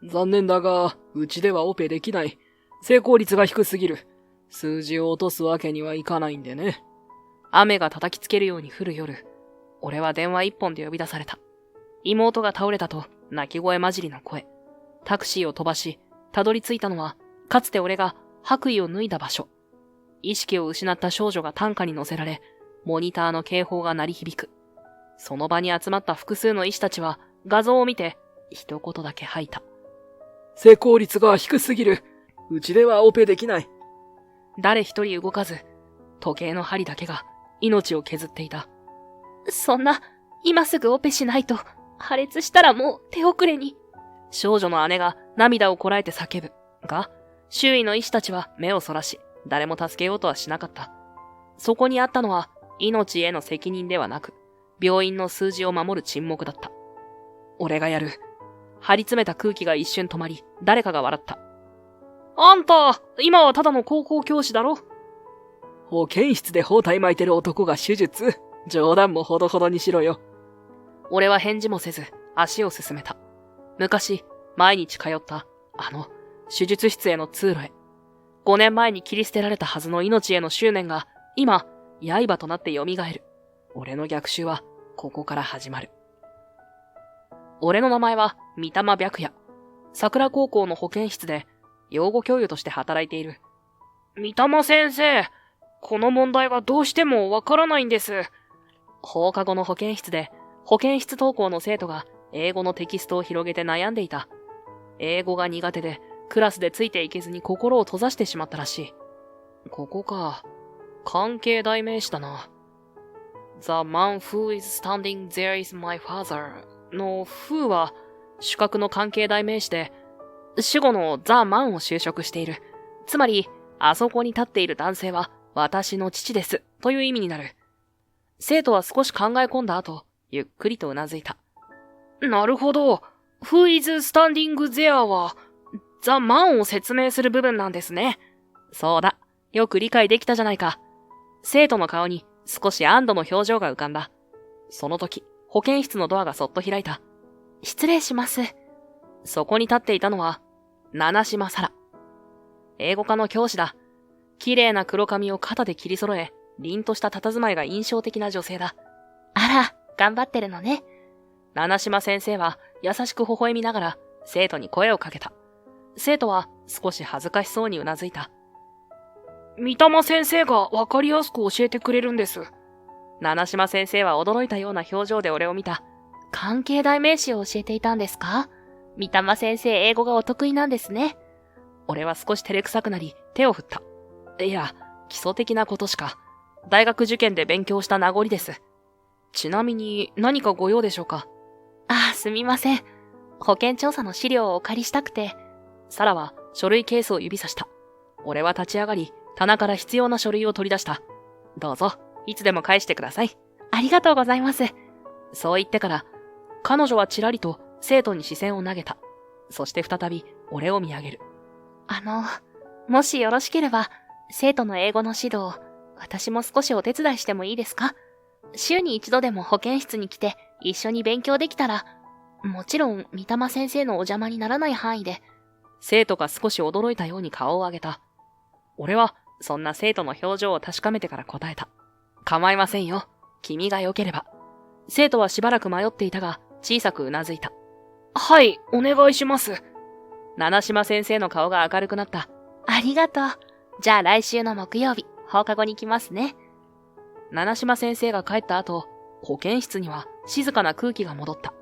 残念だが、うちではオペできない。成功率が低すぎる。数字を落とすわけにはいかないんでね。雨が叩きつけるように降る夜、俺は電話一本で呼び出された。妹が倒れたと泣き声混じりの声。タクシーを飛ばし、たどり着いたのは、かつて俺が白衣を脱いだ場所。意識を失った少女が担架に乗せられ、モニターの警報が鳴り響く。その場に集まった複数の医師たちは画像を見て一言だけ吐いた。成功率が低すぎる。うちではオペできない。誰一人動かず、時計の針だけが命を削っていた。そんな、今すぐオペしないと、破裂したらもう手遅れに。少女の姉が涙をこらえて叫ぶ。が、周囲の医師たちは目をそらし、誰も助けようとはしなかった。そこにあったのは、命への責任ではなく、病院の数字を守る沈黙だった。俺がやる。張り詰めた空気が一瞬止まり、誰かが笑った。あんた、今はただの高校教師だろ？保健室で包帯巻いてる男が手術？冗談もほどほどにしろよ。俺は返事もせず、足を進めた。昔、毎日通った、手術室への通路へ。5年前に切り捨てられたはずの命への執念が、今、刃となって蘇る。俺の逆襲は、ここから始まる。俺の名前は、三玉白夜。桜高校の保健室で、養護教諭として働いている。三玉先生、この問題がどうしてもわからないんです。放課後の保健室で、保健室登校の生徒が英語のテキストを広げて悩んでいた。英語が苦手で、クラスでついていけずに心を閉ざしてしまったらしい。ここか。関係代名詞だな。The man who is standing there is my father の who は主格の関係代名詞で、主語の the man を修飾している。つまり、あそこに立っている男性は私の父ですという意味になる。生徒は少し考え込んだ後、ゆっくりとうなずいた。なるほど。Who is standing there は、The man を説明する部分なんですね。そうだ。よく理解できたじゃないか。生徒の顔に少し安堵の表情が浮かんだ。その時、保健室のドアがそっと開いた。失礼します。そこに立っていたのは、七島沙羅。英語科の教師だ。綺麗な黒髪を肩で切り揃え、凛とした佇まいが印象的な女性だ。あら、頑張ってるのね。七島先生は優しく微笑みながら生徒に声をかけた。生徒は少し恥ずかしそうにうなずいた。三玉先生がわかりやすく教えてくれるんです。七島先生は驚いたような表情で俺を見た。関係代名詞を教えていたんですか？三玉先生英語がお得意なんですね。俺は少し照れくさくなり手を振った。いや、基礎的なことしか。大学受験で勉強した名残です。ちなみに何かご用でしょうか？ああ、すみません。保険調査の資料をお借りしたくて。サラは書類ケースを指さした。俺は立ち上がり、棚から必要な書類を取り出した。どうぞ、いつでも返してください。ありがとうございます。そう言ってから、彼女はちらりと生徒に視線を投げた。そして再び俺を見上げる。もしよろしければ、生徒の英語の指導、私も少しお手伝いしてもいいですか？週に一度でも保健室に来て一緒に勉強できたら、もちろん三玉先生のお邪魔にならない範囲で。生徒が少し驚いたように顔を上げた。俺はそんな生徒の表情を確かめてから答えた。構いませんよ。君が良ければ。生徒はしばらく迷っていたが、小さくうなずいた。はい、お願いします。七島先生の顔が明るくなった。ありがとう。じゃあ来週の木曜日、放課後に来ますね。七島先生が帰った後、保健室には静かな空気が戻った。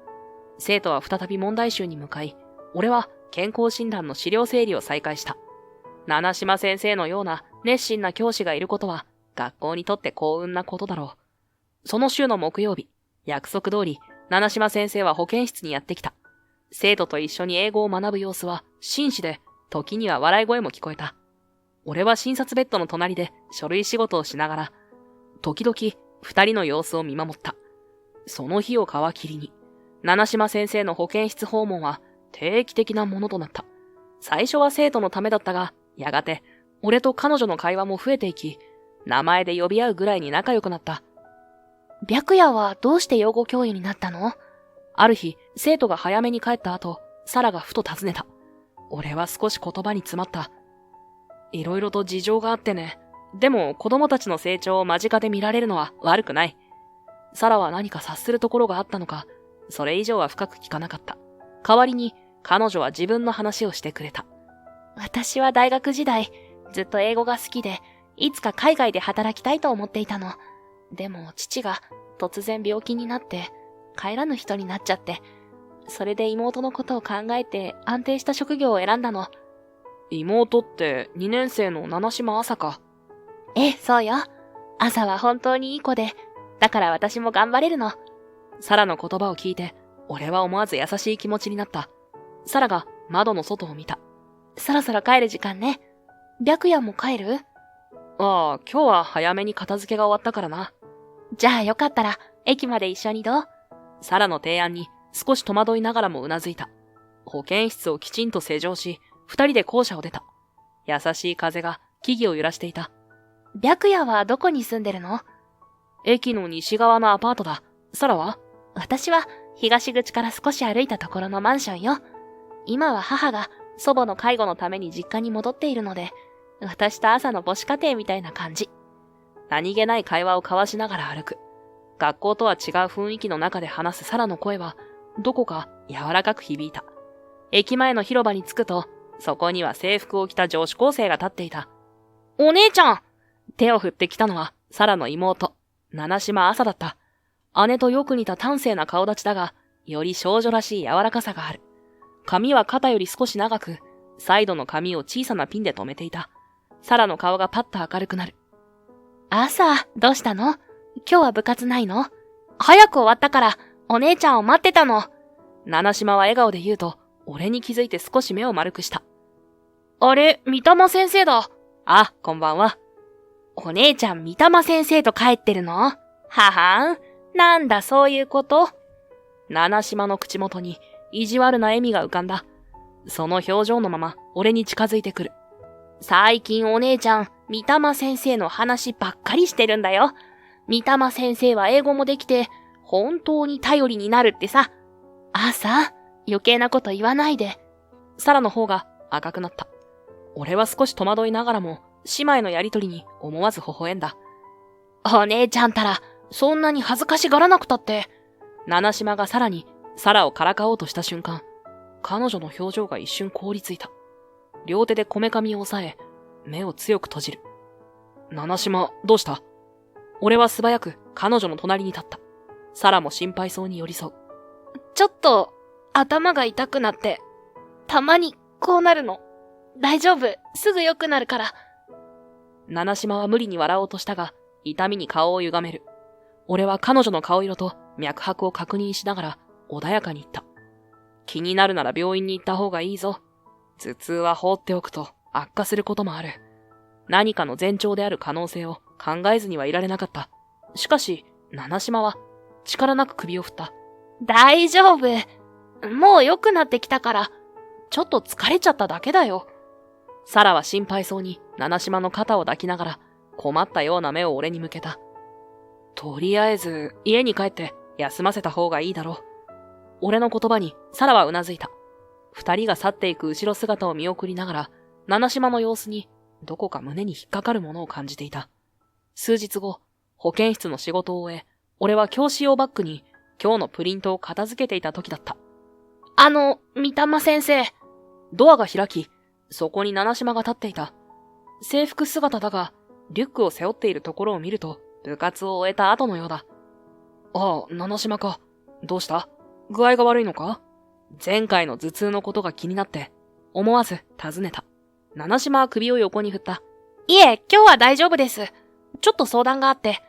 生徒は再び問題集に向かい、俺は健康診断の資料整理を再開した。七島先生のような熱心な教師がいることは、学校にとって幸運なことだろう。その週の木曜日、約束通り、七島先生は保健室にやってきた。生徒と一緒に英語を学ぶ様子は紳士で、時には笑い声も聞こえた。俺は診察ベッドの隣で書類仕事をしながら、時々二人の様子を見守った。その日を皮切りに、七島先生の保健室訪問は定期的なものとなった。最初は生徒のためだったが、やがて俺と彼女の会話も増えていき、名前で呼び合うぐらいに仲良くなった。白夜はどうして養護教諭になったの？ある日、生徒が早めに帰った後、サラがふと尋ねた。俺は少し言葉に詰まった。いろいろと事情があってね。でも子供たちの成長を間近で見られるのは悪くない。サラは何か察するところがあったのか、それ以上は深く聞かなかった。代わりに彼女は自分の話をしてくれた。私は大学時代、ずっと英語が好きで、いつか海外で働きたいと思っていたの。でも父が突然病気になって帰らぬ人になっちゃって、それで妹のことを考えて安定した職業を選んだの。妹って2年生の七島朝か。ええ、そうよ。朝は本当にいい子で、だから私も頑張れるの。サラの言葉を聞いて、俺は思わず優しい気持ちになった。サラが窓の外を見た。そろそろ帰る時間ね。白夜も帰る？ああ、今日は早めに片付けが終わったからな。じゃあよかったら、駅まで一緒にどう？サラの提案に少し戸惑いながらもうなずいた。保健室をきちんと施錠し、二人で校舎を出た。優しい風が木々を揺らしていた。白夜はどこに住んでるの？駅の西側のアパートだ。サラは？私は東口から少し歩いたところのマンションよ。今は母が祖母の介護のために実家に戻っているので、私と朝の母子家庭みたいな感じ。何気ない会話を交わしながら歩く。学校とは違う雰囲気の中で話すサラの声は、どこか柔らかく響いた。駅前の広場に着くと、そこには制服を着た女子高生が立っていた。お姉ちゃん！手を振ってきたのは、サラの妹、七島朝だった。姉とよく似た端正な顔立ちだが、より少女らしい柔らかさがある。髪は肩より少し長く、サイドの髪を小さなピンで留めていた。サラの顔がパッと明るくなる。朝、どうしたの？今日は部活ないの？早く終わったから、お姉ちゃんを待ってたの。七島は笑顔で言うと、俺に気づいて少し目を丸くした。あれ、三玉先生だ。あ、こんばんは。お姉ちゃん三玉先生と帰ってるの？ははん。なんだそういうこと？七島の口元に意地悪な笑みが浮かんだ。その表情のまま俺に近づいてくる。最近お姉ちゃん、三玉先生の話ばっかりしてるんだよ。三玉先生は英語もできて、本当に頼りになるってさ。朝、余計なこと言わないで。サラの方が赤くなった。俺は少し戸惑いながらも、姉妹のやりとりに思わず微笑んだ。お姉ちゃんたら、そんなに恥ずかしがらなくたって。七島がさらに、サラをからかおうとした瞬間、彼女の表情が一瞬凍りついた。両手でこめかみを押さえ、目を強く閉じる。七島、どうした？俺は素早く彼女の隣に立った。サラも心配そうに寄り添う。ちょっと、頭が痛くなって、たまにこうなるの。大丈夫、すぐ良くなるから。七島は無理に笑おうとしたが、痛みに顔を歪める。俺は彼女の顔色と脈拍を確認しながら穏やかに言った。気になるなら病院に行った方がいいぞ。頭痛は放っておくと悪化することもある。何かの前兆である可能性を考えずにはいられなかった。しかし、七島は力なく首を振った。大丈夫。もう良くなってきたから、ちょっと疲れちゃっただけだよ。サラは心配そうに七島の肩を抱きながら困ったような目を俺に向けた。とりあえず家に帰って休ませた方がいいだろう。俺の言葉にサラはうなずいた。二人が去っていく後ろ姿を見送りながら、七島の様子にどこか胸に引っかかるものを感じていた。数日後、保健室の仕事を終え、俺は教師用バッグに今日のプリントを片付けていた時だった。三玉先生。ドアが開き、そこに七島が立っていた。制服姿だが、リュックを背負っているところを見ると、部活を終えた後のようだ。ああ、七島か。どうした？具合が悪いのか？前回の頭痛のことが気になって、思わず尋ねた。七島は首を横に振った。いえ、今日は大丈夫です。ちょっと相談があって。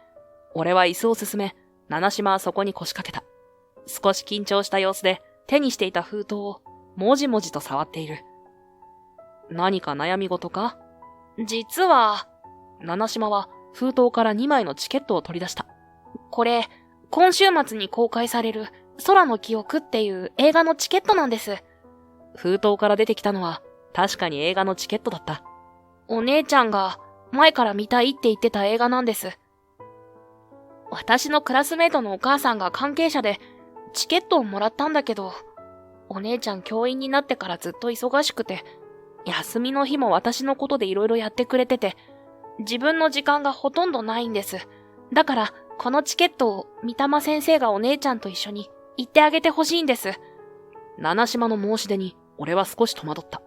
俺は椅子を進め、七島はそこに腰掛けた。少し緊張した様子で手にしていた封筒をもじもじと触っている。何か悩み事か？実は、七島は封筒から2枚のチケットを取り出した。これ、今週末に公開される空の記憶っていう映画のチケットなんです。封筒から出てきたのは確かに映画のチケットだった。お姉ちゃんが前から見たいって言ってた映画なんです。私のクラスメートのお母さんが関係者でチケットをもらったんだけど、お姉ちゃん教員になってからずっと忙しくて、休みの日も私のことでいろいろやってくれてて、自分の時間がほとんどないんです。だから、このチケットを三玉先生がお姉ちゃんと一緒に行ってあげてほしいんです。七島の申し出に俺は少し戸惑った。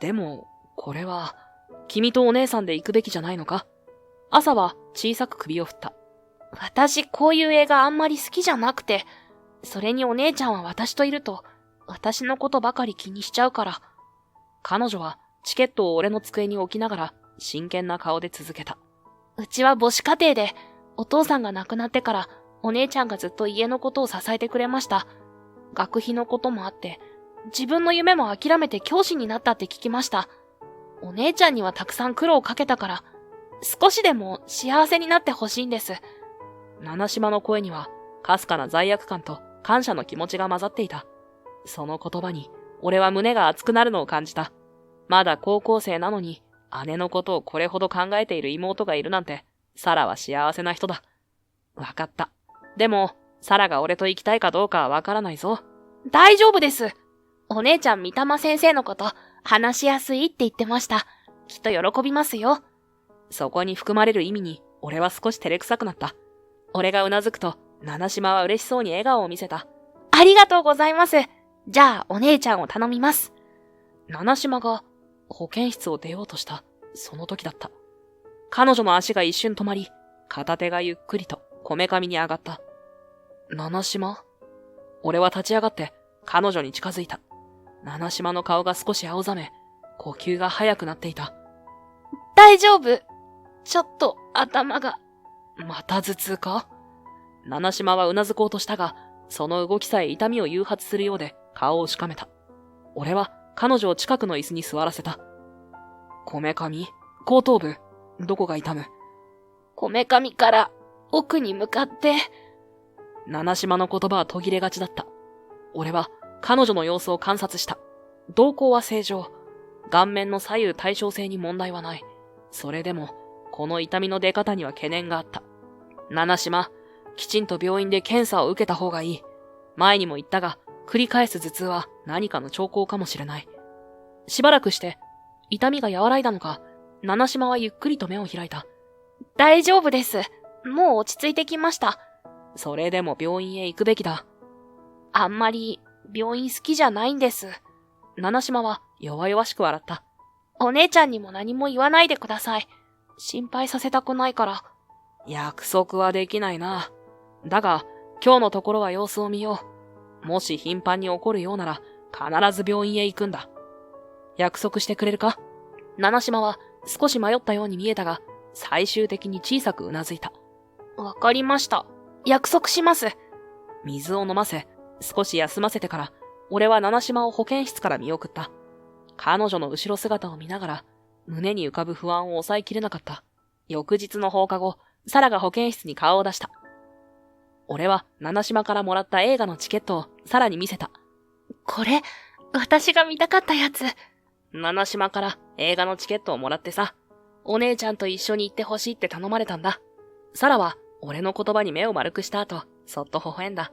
でも、これは、君とお姉さんで行くべきじゃないのか？朝は小さく首を振った。私こういう映画あんまり好きじゃなくて、それにお姉ちゃんは私といると、私のことばかり気にしちゃうから。彼女はチケットを俺の机に置きながら真剣な顔で続けた。うちは母子家庭で、お父さんが亡くなってからお姉ちゃんがずっと家のことを支えてくれました。学費のこともあって、自分の夢も諦めて教師になったって聞きました。お姉ちゃんにはたくさん苦労をかけたから、少しでも幸せになってほしいんです。七島の声には、かすかな罪悪感と感謝の気持ちが混ざっていた。その言葉に、俺は胸が熱くなるのを感じた。まだ高校生なのに、姉のことをこれほど考えている妹がいるなんて、サラは幸せな人だ。わかった。でも、サラが俺と行きたいかどうかはわからないぞ。大丈夫です。お姉ちゃん三玉先生のこと、話しやすいって言ってました。きっと喜びますよ。そこに含まれる意味に、俺は少し照れくさくなった。俺がうなずくと、七島は嬉しそうに笑顔を見せた。ありがとうございます。じゃあ、お姉ちゃんを頼みます。七島が保健室を出ようとしたその時だった。彼女の足が一瞬止まり、片手がゆっくりとこめかみに上がった。七島？俺は立ち上がって彼女に近づいた。七島の顔が少し青ざめ、呼吸が速くなっていた。大丈夫。ちょっと頭が。また頭痛か？七島はうなずこうとしたが、その動きさえ痛みを誘発するようで顔をしかめた。俺は彼女を近くの椅子に座らせた。こめかみ？後頭部？どこが痛む？こめかみから奥に向かって。七島の言葉は途切れがちだった。俺は彼女の様子を観察した。瞳孔は正常。顔面の左右対称性に問題はない。それでも、この痛みの出方には懸念があった。七島、きちんと病院で検査を受けた方がいい。前にも言ったが、繰り返す頭痛は何かの兆候かもしれない。しばらくして、痛みが和らいだのか、七島はゆっくりと目を開いた。大丈夫です。もう落ち着いてきました。それでも病院へ行くべきだ。あんまり病院好きじゃないんです。七島は弱々しく笑った。お姉ちゃんにも何も言わないでください。心配させたくないから。約束はできないな。だが、今日のところは様子を見よう。もし頻繁に起こるようなら、必ず病院へ行くんだ。約束してくれるか？七島は少し迷ったように見えたが、最終的に小さくうなずいた。わかりました。約束します。水を飲ませ、少し休ませてから、俺は七島を保健室から見送った。彼女の後ろ姿を見ながら、胸に浮かぶ不安を抑えきれなかった。翌日の放課後、サラが保健室に顔を出した。俺は七島からもらった映画のチケットをサラに見せた。これ、私が見たかったやつ。七島から映画のチケットをもらってさ、お姉ちゃんと一緒に行ってほしいって頼まれたんだ。サラは俺の言葉に目を丸くした後、そっと微笑んだ。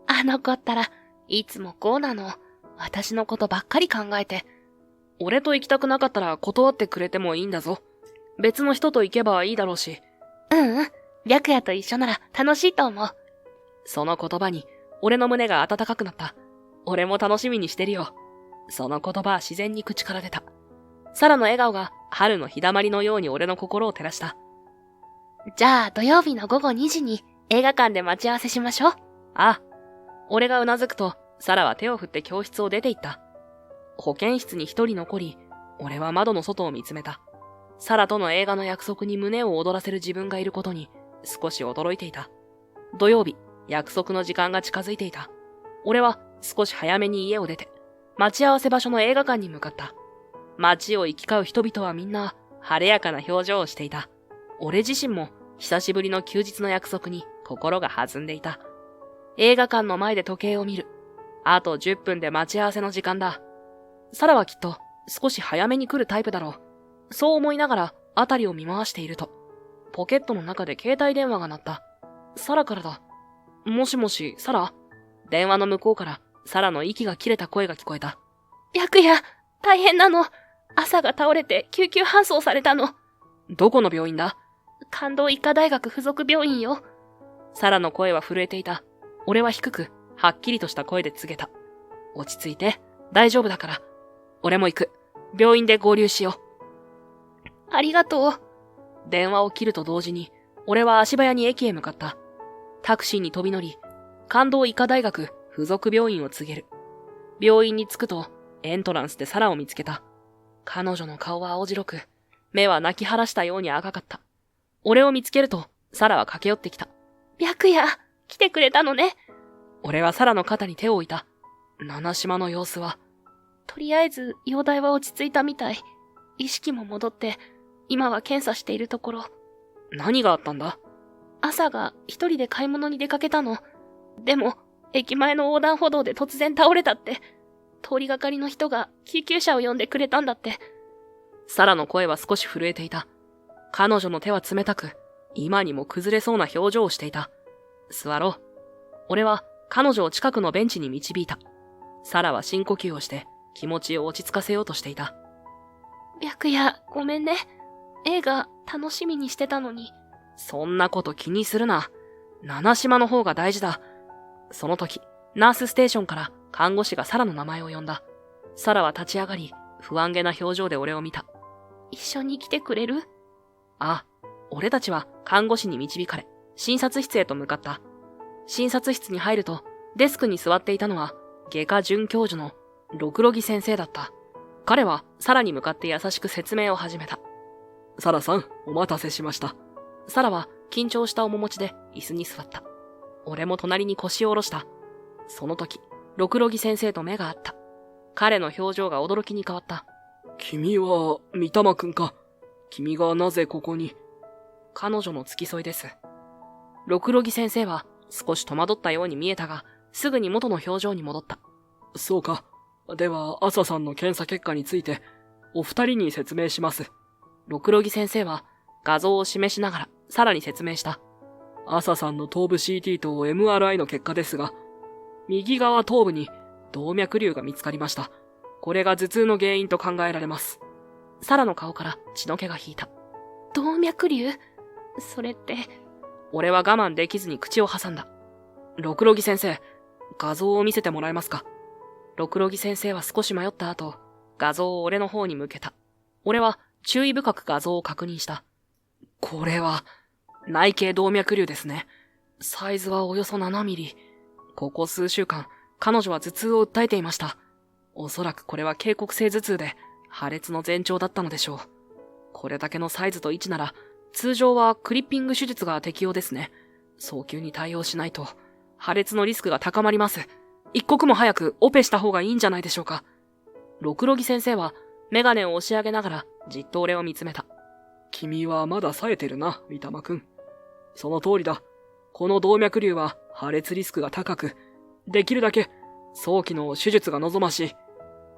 あの子ったら、いつもこうなの。私のことばっかり考えて。俺と行きたくなかったら断ってくれてもいいんだぞ。別の人と行けばいいだろうし。白夜と一緒なら楽しいと思う。その言葉に、俺の胸が温かくなった。俺も楽しみにしてるよ。その言葉は自然に口から出た。サラの笑顔が春の日だまりのように俺の心を照らした。じゃあ土曜日の午後2時に映画館で待ち合わせしましょう。ああ。俺がうなずくと、サラは手を振って教室を出て行った。保健室に一人残り、俺は窓の外を見つめた。サラとの映画の約束に胸を躍らせる自分がいることに少し驚いていた。土曜日、約束の時間が近づいていた。俺は少し早めに家を出て、待ち合わせ場所の映画館に向かった。街を行き交う人々はみんな晴れやかな表情をしていた。俺自身も久しぶりの休日の約束に心が弾んでいた。映画館の前で時計を見る。あと10分で待ち合わせの時間だ。サラはきっと少し早めに来るタイプだろう。そう思いながら辺りを見回していると、ポケットの中で携帯電話が鳴った。サラからだ。もしもし、サラ？電話の向こうからサラの息が切れた声が聞こえた。白夜、大変なの。朝が倒れて救急搬送されたの。どこの病院だ？関東医科大学附属病院よ。サラの声は震えていた。俺は低く、はっきりとした声で告げた。落ち着いて、大丈夫だから。俺も行く。病院で合流しよう。ありがとう。電話を切ると同時に、俺は足早に駅へ向かった。タクシーに飛び乗り、関東医科大学附属病院を告げる。病院に着くと、エントランスでサラを見つけた。彼女の顔は青白く、目は泣き晴らしたように赤かった。俺を見つけると、サラは駆け寄ってきた。白夜、来てくれたのね。俺はサラの肩に手を置いた。七島の様子は。とりあえず、容体は落ち着いたみたい。意識も戻って、今は検査しているところ。何があったんだ？朝が一人で買い物に出かけたの。でも、駅前の横断歩道で突然倒れたって。通りがかりの人が救急車を呼んでくれたんだって。サラの声は少し震えていた。彼女の手は冷たく、今にも崩れそうな表情をしていた。座ろう。俺は彼女を近くのベンチに導いた。サラは深呼吸をして気持ちを落ち着かせようとしていた。白夜、ごめんね。映画楽しみにしてたのに。そんなこと気にするな。七島の方が大事だ。その時、ナースステーションから看護師がサラの名前を呼んだ。サラは立ち上がり、不安げな表情で俺を見た。一緒に来てくれる？ああ、俺たちは看護師に導かれ、診察室へと向かった。診察室に入ると、デスクに座っていたのは、外科准教授の六ロギ先生だった。彼はサラに向かって優しく説明を始めた。サラさん、お待たせしました。サラは緊張した面持ちで椅子に座った。俺も隣に腰を下ろした。その時、六ロギ先生と目が合った。彼の表情が驚きに変わった。君は、三玉くんか。君がなぜここに？彼女の付き添いです。六ロギ先生は少し戸惑ったように見えたが、すぐに元の表情に戻った。そうか。では、朝さんの検査結果について、お二人に説明します。六ロギ先生は画像を示しながらさらに説明した。朝さんの頭部 CT と MRI の結果ですが、右側頭部に動脈瘤が見つかりました。これが頭痛の原因と考えられます。サラの顔から血の気が引いた。動脈瘤？それって。俺は我慢できずに口を挟んだ。六ロギ先生、画像を見せてもらえますか？六ロギ先生は少し迷った後、画像を俺の方に向けた。俺は注意深く画像を確認した。これは、内径動脈瘤ですね。サイズはおよそ7ミリ。ここ数週間、彼女は頭痛を訴えていました。おそらくこれは警告性頭痛で、破裂の前兆だったのでしょう。これだけのサイズと位置なら、通常はクリッピング手術が適用ですね。早急に対応しないと、破裂のリスクが高まります。一刻も早くオペした方がいいんじゃないでしょうか。六ロギ先生は、メガネを押し上げながら、じっと俺を見つめた。君はまだ冴えてるな、三玉くん。その通りだ。この動脈瘤は破裂リスクが高く、できるだけ早期の手術が望ましい。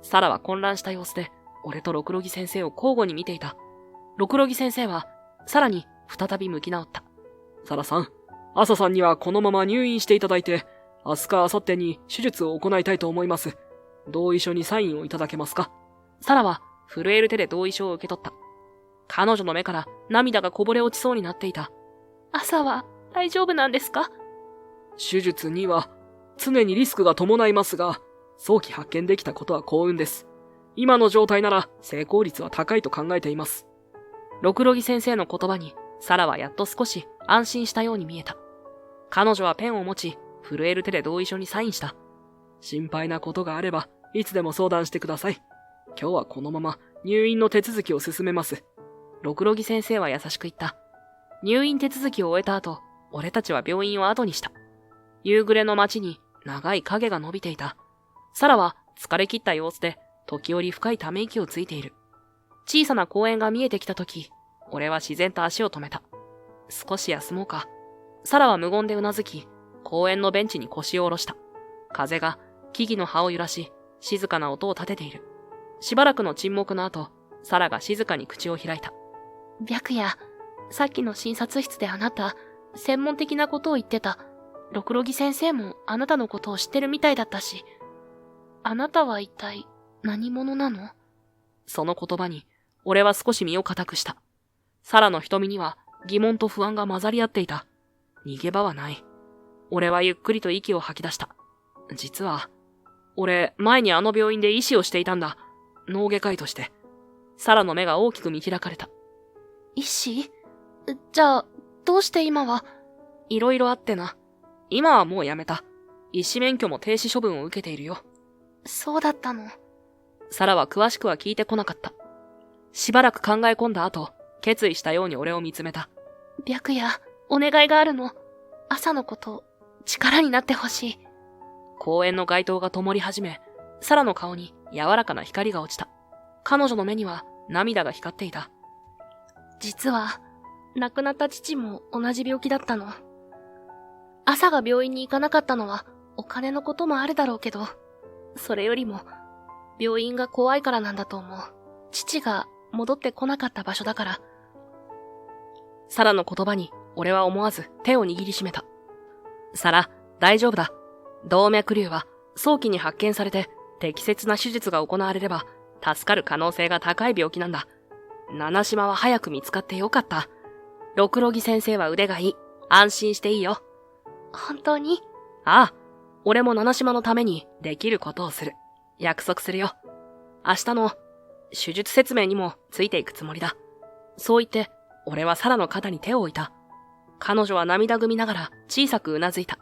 サラは混乱した様子で、俺と六ロギ先生を交互に見ていた。六ロギ先生は、さらに再び向き直った。サラさん、朝さんにはこのまま入院していただいて、明日か明後日に手術を行いたいと思います。同意書にサインをいただけますか？サラは震える手で同意書を受け取った。彼女の目から涙がこぼれ落ちそうになっていた。朝は大丈夫なんですか？手術には常にリスクが伴いますが、早期発見できたことは幸運です。今の状態なら成功率は高いと考えています。六ロギ先生の言葉にサラはやっと少し安心したように見えた。彼女はペンを持ち、震える手で同意書にサインした。心配なことがあればいつでも相談してください。今日はこのまま入院の手続きを進めます。六ロギ先生は優しく言った。入院手続きを終えた後、俺たちは病院を後にした。夕暮れの街に長い影が伸びていた。サラは疲れ切った様子で時折深いため息をついている。小さな公園が見えてきた時、俺は自然と足を止めた。少し休もうか。サラは無言でうなずき、公園のベンチに腰を下ろした。風が木々の葉を揺らし、静かな音を立てている。しばらくの沈黙の後、サラが静かに口を開いた。白夜、さっきの診察室であなた、専門的なことを言ってた。六ロギ先生もあなたのことを知ってるみたいだったし。あなたは一体何者なの？その言葉に、俺は少し身を固くした。サラの瞳には疑問と不安が混ざり合っていた。逃げ場はない。俺はゆっくりと息を吐き出した。実は、俺、前にあの病院で医師をしていたんだ。脳外科医として。サラの目が大きく見開かれた。医師？じゃあ、どうして今は？いろいろあってな。今はもうやめた。医師免許も停止処分を受けているよ。そうだったの。サラは詳しくは聞いてこなかった。しばらく考え込んだ後、決意したように俺を見つめた。白夜、お願いがあるの。朝のこと、力になってほしい。公園の街灯が灯り始め、サラの顔に柔らかな光が落ちた。彼女の目には涙が光っていた。実は、亡くなった父も同じ病気だったの。朝が病院に行かなかったのはお金のこともあるだろうけど、それよりも病院が怖いからなんだと思う。父が戻ってこなかった場所だから。サラの言葉に俺は思わず手を握りしめた。サラ、大丈夫だ。動脈瘤は早期に発見されて適切な手術が行われれば助かる可能性が高い病気なんだ。七島は早く見つかってよかった。六郎木先生は腕がいい。安心していいよ。本当に？ああ、俺も七島のためにできることをする。約束するよ。明日の手術説明にもついていくつもりだ。そう言って、俺はサラの肩に手を置いた。彼女は涙ぐみながら小さくうなずいた。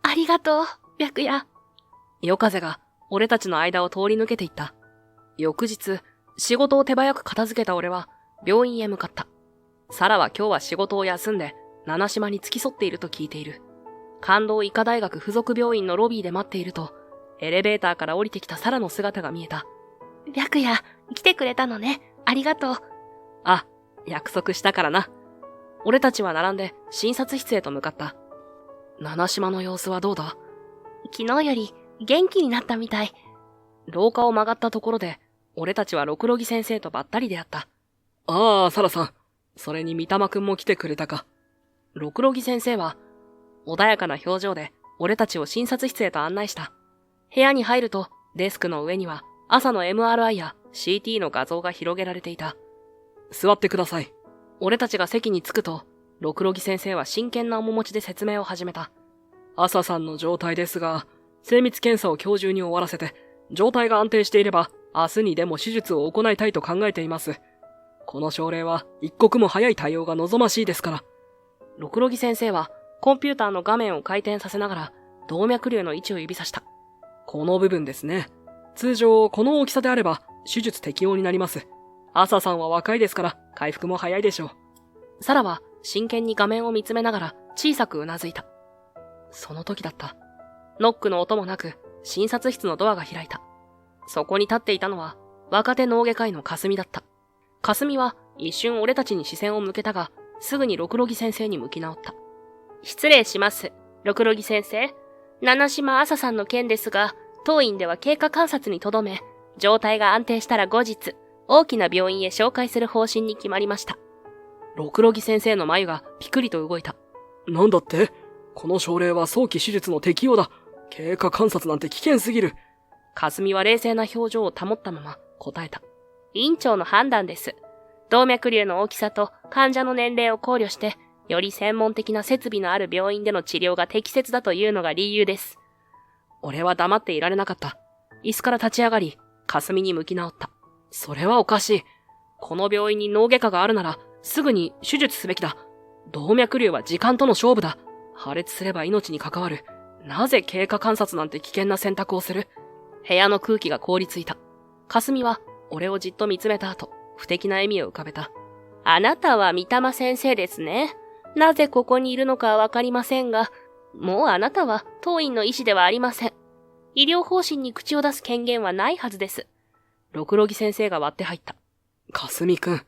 ありがとう、白夜。夜風が俺たちの間を通り抜けていった。翌日、仕事を手早く片付けた俺は病院へ向かった。サラは今日は仕事を休んで七島に付き添っていると聞いている。関東医科大学附属病院のロビーで待っていると、エレベーターから降りてきたサラの姿が見えた。白夜、来てくれたのね。ありがとう。あ、約束したからな。俺たちは並んで診察室へと向かった。七島の様子はどうだ？昨日より元気になったみたい。廊下を曲がったところで、俺たちは六郎木先生とばったり出会った。ああ、サラさん。それに三玉くんも来てくれたか。六郎木先生は、穏やかな表情で俺たちを診察室へと案内した。部屋に入ると、デスクの上には朝の MRI や CT の画像が広げられていた。座ってください。俺たちが席に着くと、六郎木先生は真剣な面持ちで説明を始めた。朝さんの状態ですが、精密検査を今日中に終わらせて、状態が安定していれば、明日にでも手術を行いたいと考えています。この症例は一刻も早い対応が望ましいですから。六郎木先生はコンピューターの画面を回転させながら動脈瘤の位置を指さした。この部分ですね。通常この大きさであれば手術適応になります。朝さんは若いですから回復も早いでしょう。サラは真剣に画面を見つめながら小さくうなずいた。その時だった。ノックの音もなく診察室のドアが開いた。そこに立っていたのは若手脳外科医の霞だった。霞は一瞬俺たちに視線を向けたが、すぐに六郎木先生に向き直った。失礼します。六郎木先生。七島朝さんの件ですが、当院では経過観察にとどめ、状態が安定したら後日、大きな病院へ紹介する方針に決まりました。六郎木先生の眉がピクリと動いた。なんだって？この症例は早期手術の適用だ。経過観察なんて危険すぎる。霞は冷静な表情を保ったまま答えた。院長の判断です。動脈瘤の大きさと患者の年齢を考慮して、より専門的な設備のある病院での治療が適切だというのが理由です。俺は黙っていられなかった。椅子から立ち上がり、霞に向き直った。それはおかしい。この病院に脳外科があるなら、すぐに手術すべきだ。動脈瘤は時間との勝負だ。破裂すれば命に関わる。なぜ経過観察なんて危険な選択をする？部屋の空気が凍りついた。霞は俺をじっと見つめた後、不敵な笑みを浮かべた。あなたは三玉先生ですね。なぜここにいるのかはわかりませんが、もうあなたは当院の医師ではありません。医療方針に口を出す権限はないはずです。六郎木先生が割って入った。霞くん、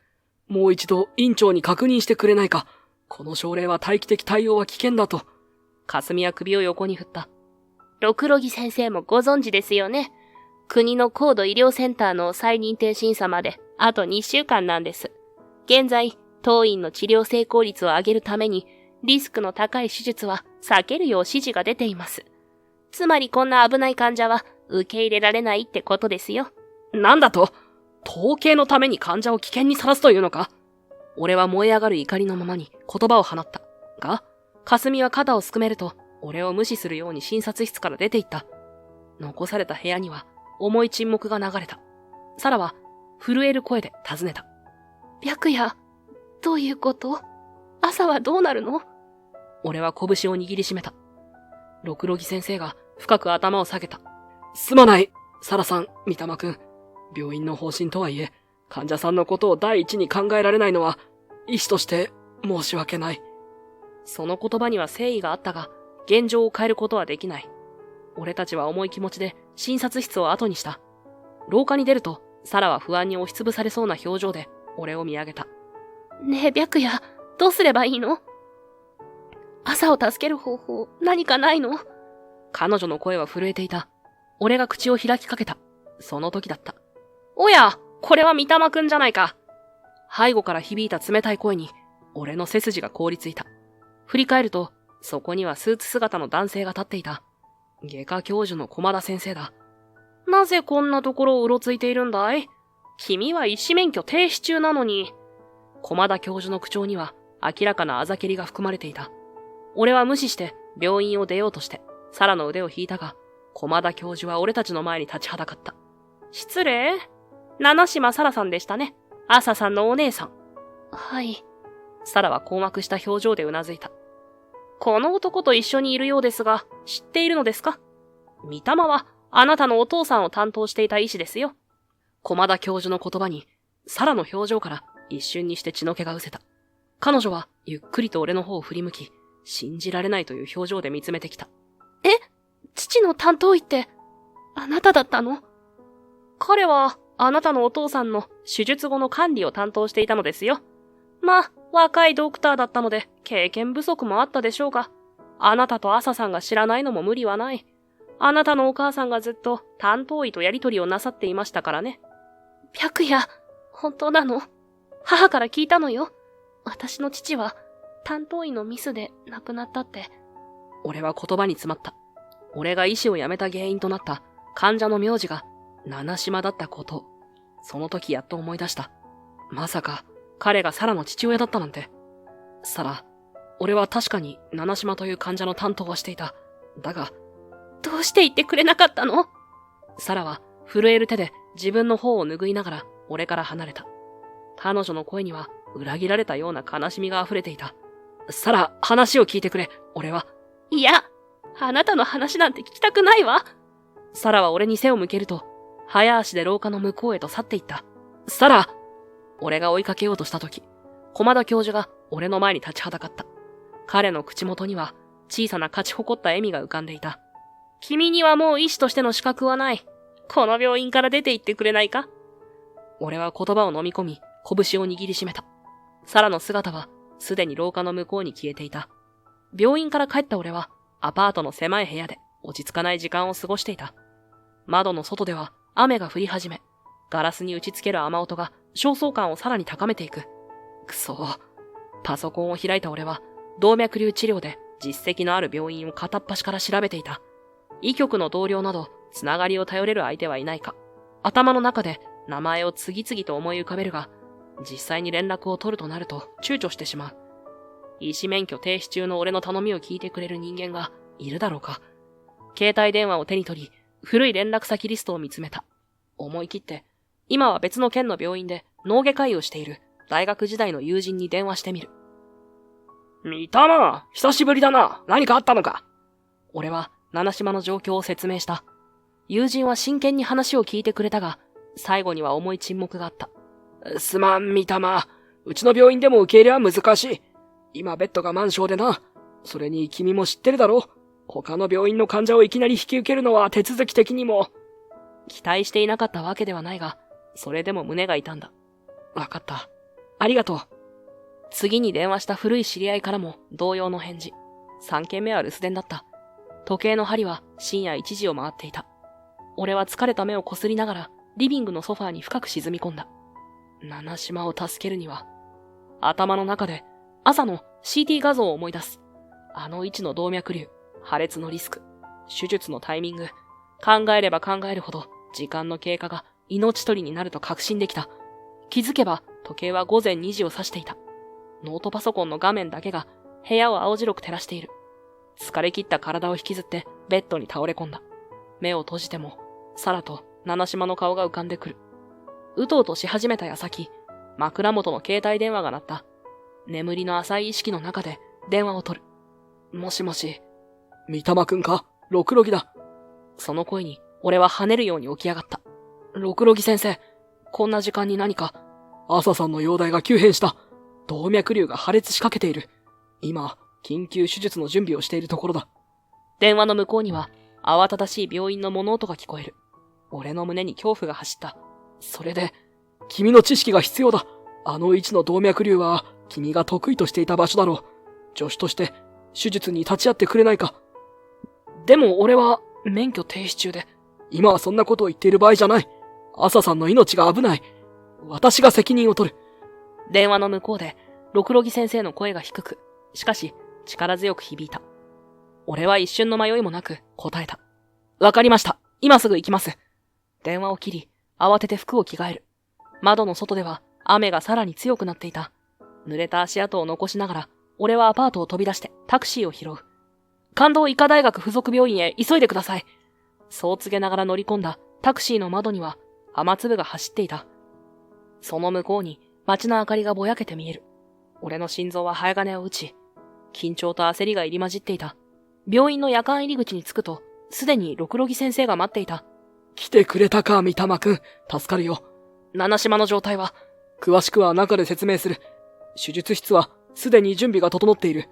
もう一度院長に確認してくれないか。この症例は待機的対応は危険だと。霞は首を横に振った。六郎木先生もご存知ですよね。国の高度医療センターの再認定審査まであと2週間なんです。現在、当院の治療成功率を上げるために、リスクの高い手術は避けるよう指示が出ています。つまりこんな危ない患者は受け入れられないってことですよ。なんだと？統計のために患者を危険にさらすというのか？俺は燃え上がる怒りのままに言葉を放った。が、霞は肩をすくめると、俺を無視するように診察室から出て行った。残された部屋には重い沈黙が流れた。サラは震える声で尋ねた。白夜、どういうこと？朝はどうなるの？俺は拳を握りしめた。六郎木先生が深く頭を下げた。すまない、サラさん、三玉くん。病院の方針とはいえ、患者さんのことを第一に考えられないのは、医師として申し訳ない。その言葉には誠意があったが、現状を変えることはできない。俺たちは重い気持ちで診察室を後にした。廊下に出ると、サラは不安に押しつぶされそうな表情で俺を見上げた。ねえ白夜、どうすればいいの？朝を助ける方法、何かないの？彼女の声は震えていた。俺が口を開きかけた。その時だった。おや、これは三玉くんじゃないか。背後から響いた冷たい声に、俺の背筋が凍りついた。振り返ると、そこにはスーツ姿の男性が立っていた。外科教授の駒田先生だ。なぜこんなところをうろついているんだい？君は医師免許停止中なのに。駒田教授の口調には明らかなあざけりが含まれていた。俺は無視して病院を出ようとして、サラの腕を引いたが、駒田教授は俺たちの前に立ちはだかった。失礼？七島サラさんでしたね。朝さんのお姉さん。はい。サラは困惑した表情でうなずいた。この男と一緒にいるようですが、知っているのですか？三玉はあなたのお父さんを担当していた医師ですよ。駒田教授の言葉に、サラの表情から一瞬にして血の気が失せた。彼女はゆっくりと俺の方を振り向き、信じられないという表情で見つめてきた。え？父の担当医って、あなただったの？彼は、あなたのお父さんの手術後の管理を担当していたのですよ。まあ、若いドクターだったので、経験不足もあったでしょうが、あなたと朝さんが知らないのも無理はない。あなたのお母さんがずっと担当医とやりとりをなさっていましたからね。白夜、本当なの？母から聞いたのよ。私の父は、担当医のミスで亡くなったって。俺は言葉に詰まった。俺が医師を辞めた原因となった患者の名字が七島だったことを、その時やっと思い出した。まさか、彼がサラの父親だったなんて。サラ、俺は確かに七島という患者の担当はしていた。だが、どうして言ってくれなかったの？サラは震える手で自分の方を拭いながら俺から離れた。彼女の声には裏切られたような悲しみが溢れていた。サラ、話を聞いてくれ。俺は。いや、あなたの話なんて聞きたくないわ。サラは俺に背を向けると、早足で廊下の向こうへと去っていった。サラ！俺が追いかけようとしたとき、駒田教授が俺の前に立ちはだかった。彼の口元には小さな勝ち誇った笑みが浮かんでいた。君にはもう医師としての資格はない。この病院から出て行ってくれないか？俺は言葉を飲み込み、拳を握りしめた。サラの姿はすでに廊下の向こうに消えていた。病院から帰った俺はアパートの狭い部屋で落ち着かない時間を過ごしていた。窓の外では雨が降り始め、ガラスに打ちつける雨音が焦燥感をさらに高めていく。くそ。パソコンを開いた俺は動脈瘤治療で実績のある病院を片っ端から調べていた。医局の同僚などつながりを頼れる相手はいないか。頭の中で名前を次々と思い浮かべるが、実際に連絡を取るとなると躊躇してしまう。医師免許停止中の俺の頼みを聞いてくれる人間がいるだろうか。携帯電話を手に取り、古い連絡先リストを見つめた。思い切って、今は別の県の病院で脳外科医をしている大学時代の友人に電話してみる。三玉、久しぶりだな。何かあったのか？俺は七島の状況を説明した。友人は真剣に話を聞いてくれたが、最後には重い沈黙があった。すまん、三玉。うちの病院でも受け入れは難しい。今ベッドが満床でな。それに君も知ってるだろ。他の病院の患者をいきなり引き受けるのは手続き的にも。期待していなかったわけではないが、それでも胸が痛んだ。わかった。ありがとう。次に電話した古い知り合いからも同様の返事。3件目は留守電だった。時計の針は深夜1時を回っていた。俺は疲れた目をこすりながらリビングのソファーに深く沈み込んだ。七島を助けるには、頭の中で朝の CT 画像を思い出す。あの位置の動脈瘤、破裂のリスク、手術のタイミング、考えれば考えるほど、時間の経過が命取りになると確信できた。気づけば、時計は午前2時を指していた。ノートパソコンの画面だけが部屋を青白く照らしている。疲れ切った体を引きずってベッドに倒れ込んだ。目を閉じても、サラと七島の顔が浮かんでくる。うとうとし始めた矢先、枕元の携帯電話が鳴った。眠りの浅い意識の中で電話を取る。もしもし。三玉くんか？六ロギだ。その声に俺は跳ねるように起き上がった。六ロギ先生、こんな時間に何か。朝さんの容体が急変した。動脈瘤が破裂しかけている。今、緊急手術の準備をしているところだ。電話の向こうには慌ただしい病院の物音が聞こえる。俺の胸に恐怖が走った。それで、君の知識が必要だ。あの位置の動脈瘤は、君が得意としていた場所だろう。助手として、手術に立ち会ってくれないか。でも俺は、免許停止中で。今はそんなことを言っている場合じゃない。朝さんの命が危ない。私が責任を取る。電話の向こうで、六ロギ先生の声が低く、しかし力強く響いた。俺は一瞬の迷いもなく答えた。わかりました。今すぐ行きます。電話を切り、慌てて服を着替える。窓の外では雨がさらに強くなっていた。濡れた足跡を残しながら、俺はアパートを飛び出してタクシーを拾う。関東医科大学附属病院へ急いでください。そう告げながら乗り込んだタクシーの窓には雨粒が走っていた。その向こうに街の明かりがぼやけて見える。俺の心臓は早金を打ち、緊張と焦りが入り混じっていた。病院の夜間入り口に着くと、すでに六ロギ先生が待っていた。来てくれたか、三玉くん。助かるよ。七島の状態は？詳しくは中で説明する。手術室はすでに準備が整っている。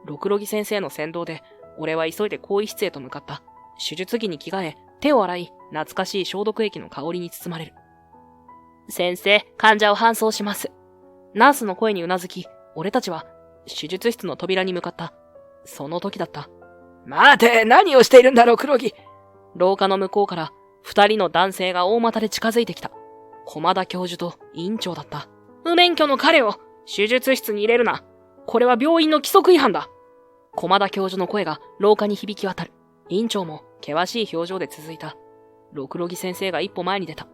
六ロギ先生の先導で、俺は急いで更衣室へと向かった。手術着に着替え、手を洗い、懐かしい消毒液の香りに包まれる。先生、患者を搬送します。ナースの声にうなずき、俺たちは手術室の扉に向かった。その時だった。待て、何をしているんだろう、黒木。廊下の向こうから二人の男性が大股で近づいてきた。駒田教授と院長だった。無免許の彼を手術室に入れるな。これは病院の規則違反だ。駒田教授の声が廊下に響き渡る。院長も険しい表情で続いた。六ロギ先生が一歩前に出た。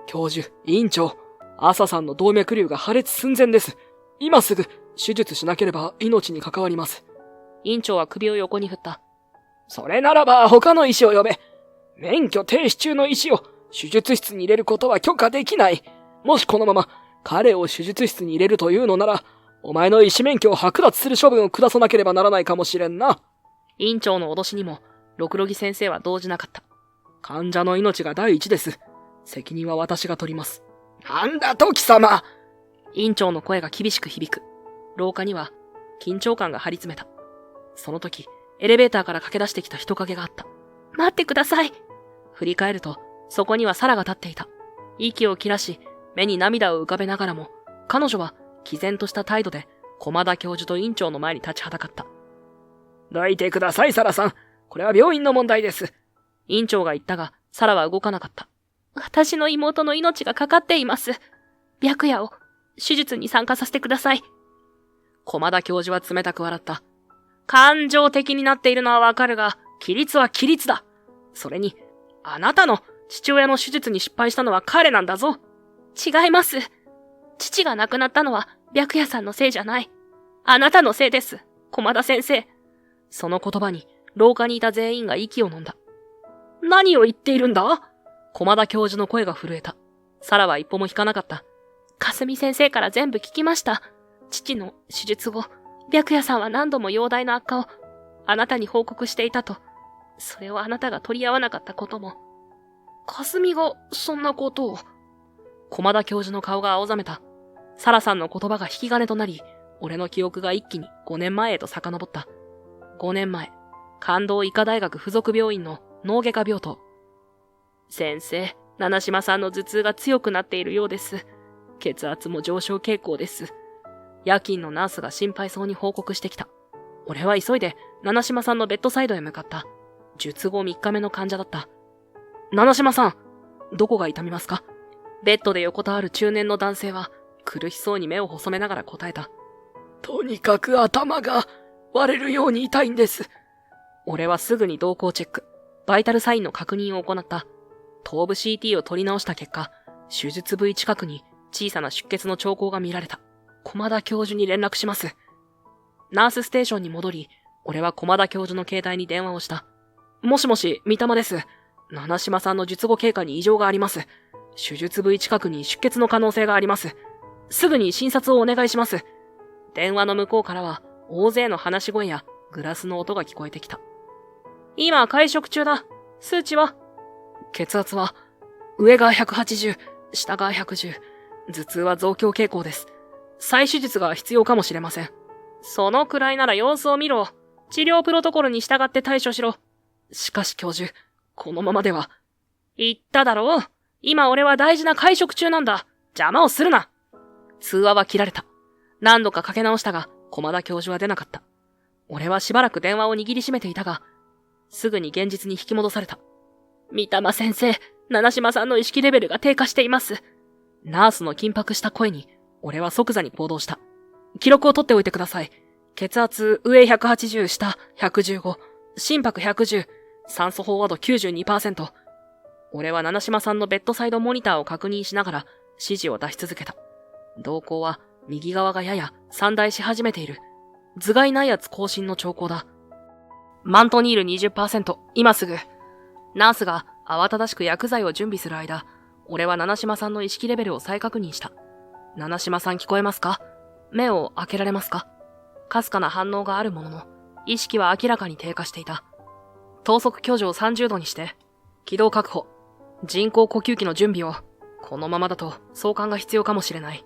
教授、院長、朝さんの動脈瘤が破裂寸前です。今すぐ手術しなければ命に関わります。院長は首を横に振った。それならば他の医師を呼べ。免許停止中の医師を手術室に入れることは許可できない。もしこのまま彼を手術室に入れるというのなら、お前の医師免許を剥奪する処分を下さなければならないかもしれんな。院長の脅しにも、六ロギ先生は動じなかった。患者の命が第一です。責任は私が取ります。なんだ、時様。院長の声が厳しく響く。廊下には緊張感が張り詰めた。その時、エレベーターから駆け出してきた人影があった。待ってください。振り返ると、そこにはサラが立っていた。息を切らし、目に涙を浮かべながらも、彼女は毅然とした態度で、駒田教授と院長の前に立ちはだかった。どいてください、サラさん。これは病院の問題です。院長が言ったが、サラは動かなかった。私の妹の命がかかっています。白夜を、手術に参加させてください。駒田教授は冷たく笑った。感情的になっているのはわかるが、規律は規律だ。それに、あなたの父親の手術に失敗したのは彼なんだぞ。違います。父が亡くなったのは白夜さんのせいじゃない。あなたのせいです、駒田先生。その言葉に、廊下にいた全員が息を飲んだ。何を言っているんだ？駒田教授の声が震えた。サラは一歩も引かなかった。霞先生から全部聞きました。父の手術後、白夜さんは何度も容体の悪化をあなたに報告していたと。それをあなたが取り合わなかったことも。霞がそんなことを。駒田教授の顔が青ざめた。サラさんの言葉が引き金となり、俺の記憶が一気に5年前へと遡った。5年前、関東医科大学附属病院の脳外科病棟。先生、七島さんの頭痛が強くなっているようです。血圧も上昇傾向です。夜勤のナースが心配そうに報告してきた。俺は急いで七島さんのベッドサイドへ向かった。術後3日目の患者だった。七島さん、どこが痛みますか？ベッドで横たわる中年の男性は苦しそうに目を細めながら答えた。とにかく頭が割れるように痛いんです。俺はすぐに動向チェック。バイタルサインの確認を行った。頭部 CT を取り直した結果、手術部位近くに小さな出血の兆候が見られた。駒田教授に連絡します。ナースステーションに戻り、俺は駒田教授の携帯に電話をした。もしもし、三玉です。七島さんの術後経過に異常があります。手術部位近くに出血の可能性があります。すぐに診察をお願いします。電話の向こうからは、大勢の話し声やグラスの音が聞こえてきた。今、会食中だ。数値は？血圧は、上が180、下が110。頭痛は増強傾向です。再手術が必要かもしれません。そのくらいなら様子を見ろ。治療プロトコルに従って対処しろ。しかし教授、このままでは。言っただろう。今俺は大事な会食中なんだ。邪魔をするな。通話は切られた。何度かかけ直したが、駒田教授は出なかった。俺はしばらく電話を握りしめていたが、すぐに現実に引き戻された。三玉先生、七島さんの意識レベルが低下しています。ナースの緊迫した声に、俺は即座に行動した。記録を取っておいてください。血圧、上180、下115、心拍110、酸素飽和度 92%。俺は七島さんのベッドサイドモニターを確認しながら指示を出し続けた。動向は右側がやや散大し始めている。頭蓋内圧更新の兆候だ。マントニール 20%、今すぐ。ナースが慌ただしく薬剤を準備する間、俺は七島さんの意識レベルを再確認した。七島さん聞こえますか？目を開けられますか？かすかな反応があるものの、意識は明らかに低下していた。等速挙上30度にして、軌道確保、人工呼吸器の準備を、このままだと送還が必要かもしれない。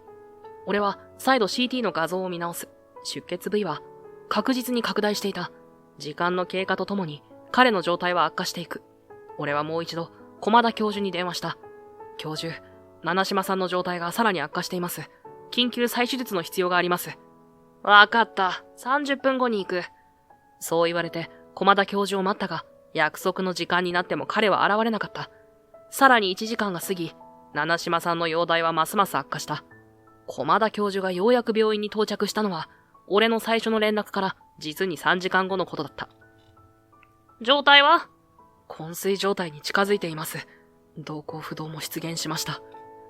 俺は再度 CT の画像を見直す。出血部位は確実に拡大していた。時間の経過とともに彼の状態は悪化していく。俺はもう一度駒田教授に電話した。教授、七島さんの状態がさらに悪化しています。緊急再手術の必要があります。わかった。30分後に行く。そう言われて駒田教授を待ったが、約束の時間になっても彼は現れなかった。さらに1時間が過ぎ、七島さんの容体はますます悪化した。駒田教授がようやく病院に到着したのは、俺の最初の連絡から実に3時間後のことだった。状態は？昏睡状態に近づいています。動向不動も出現しました。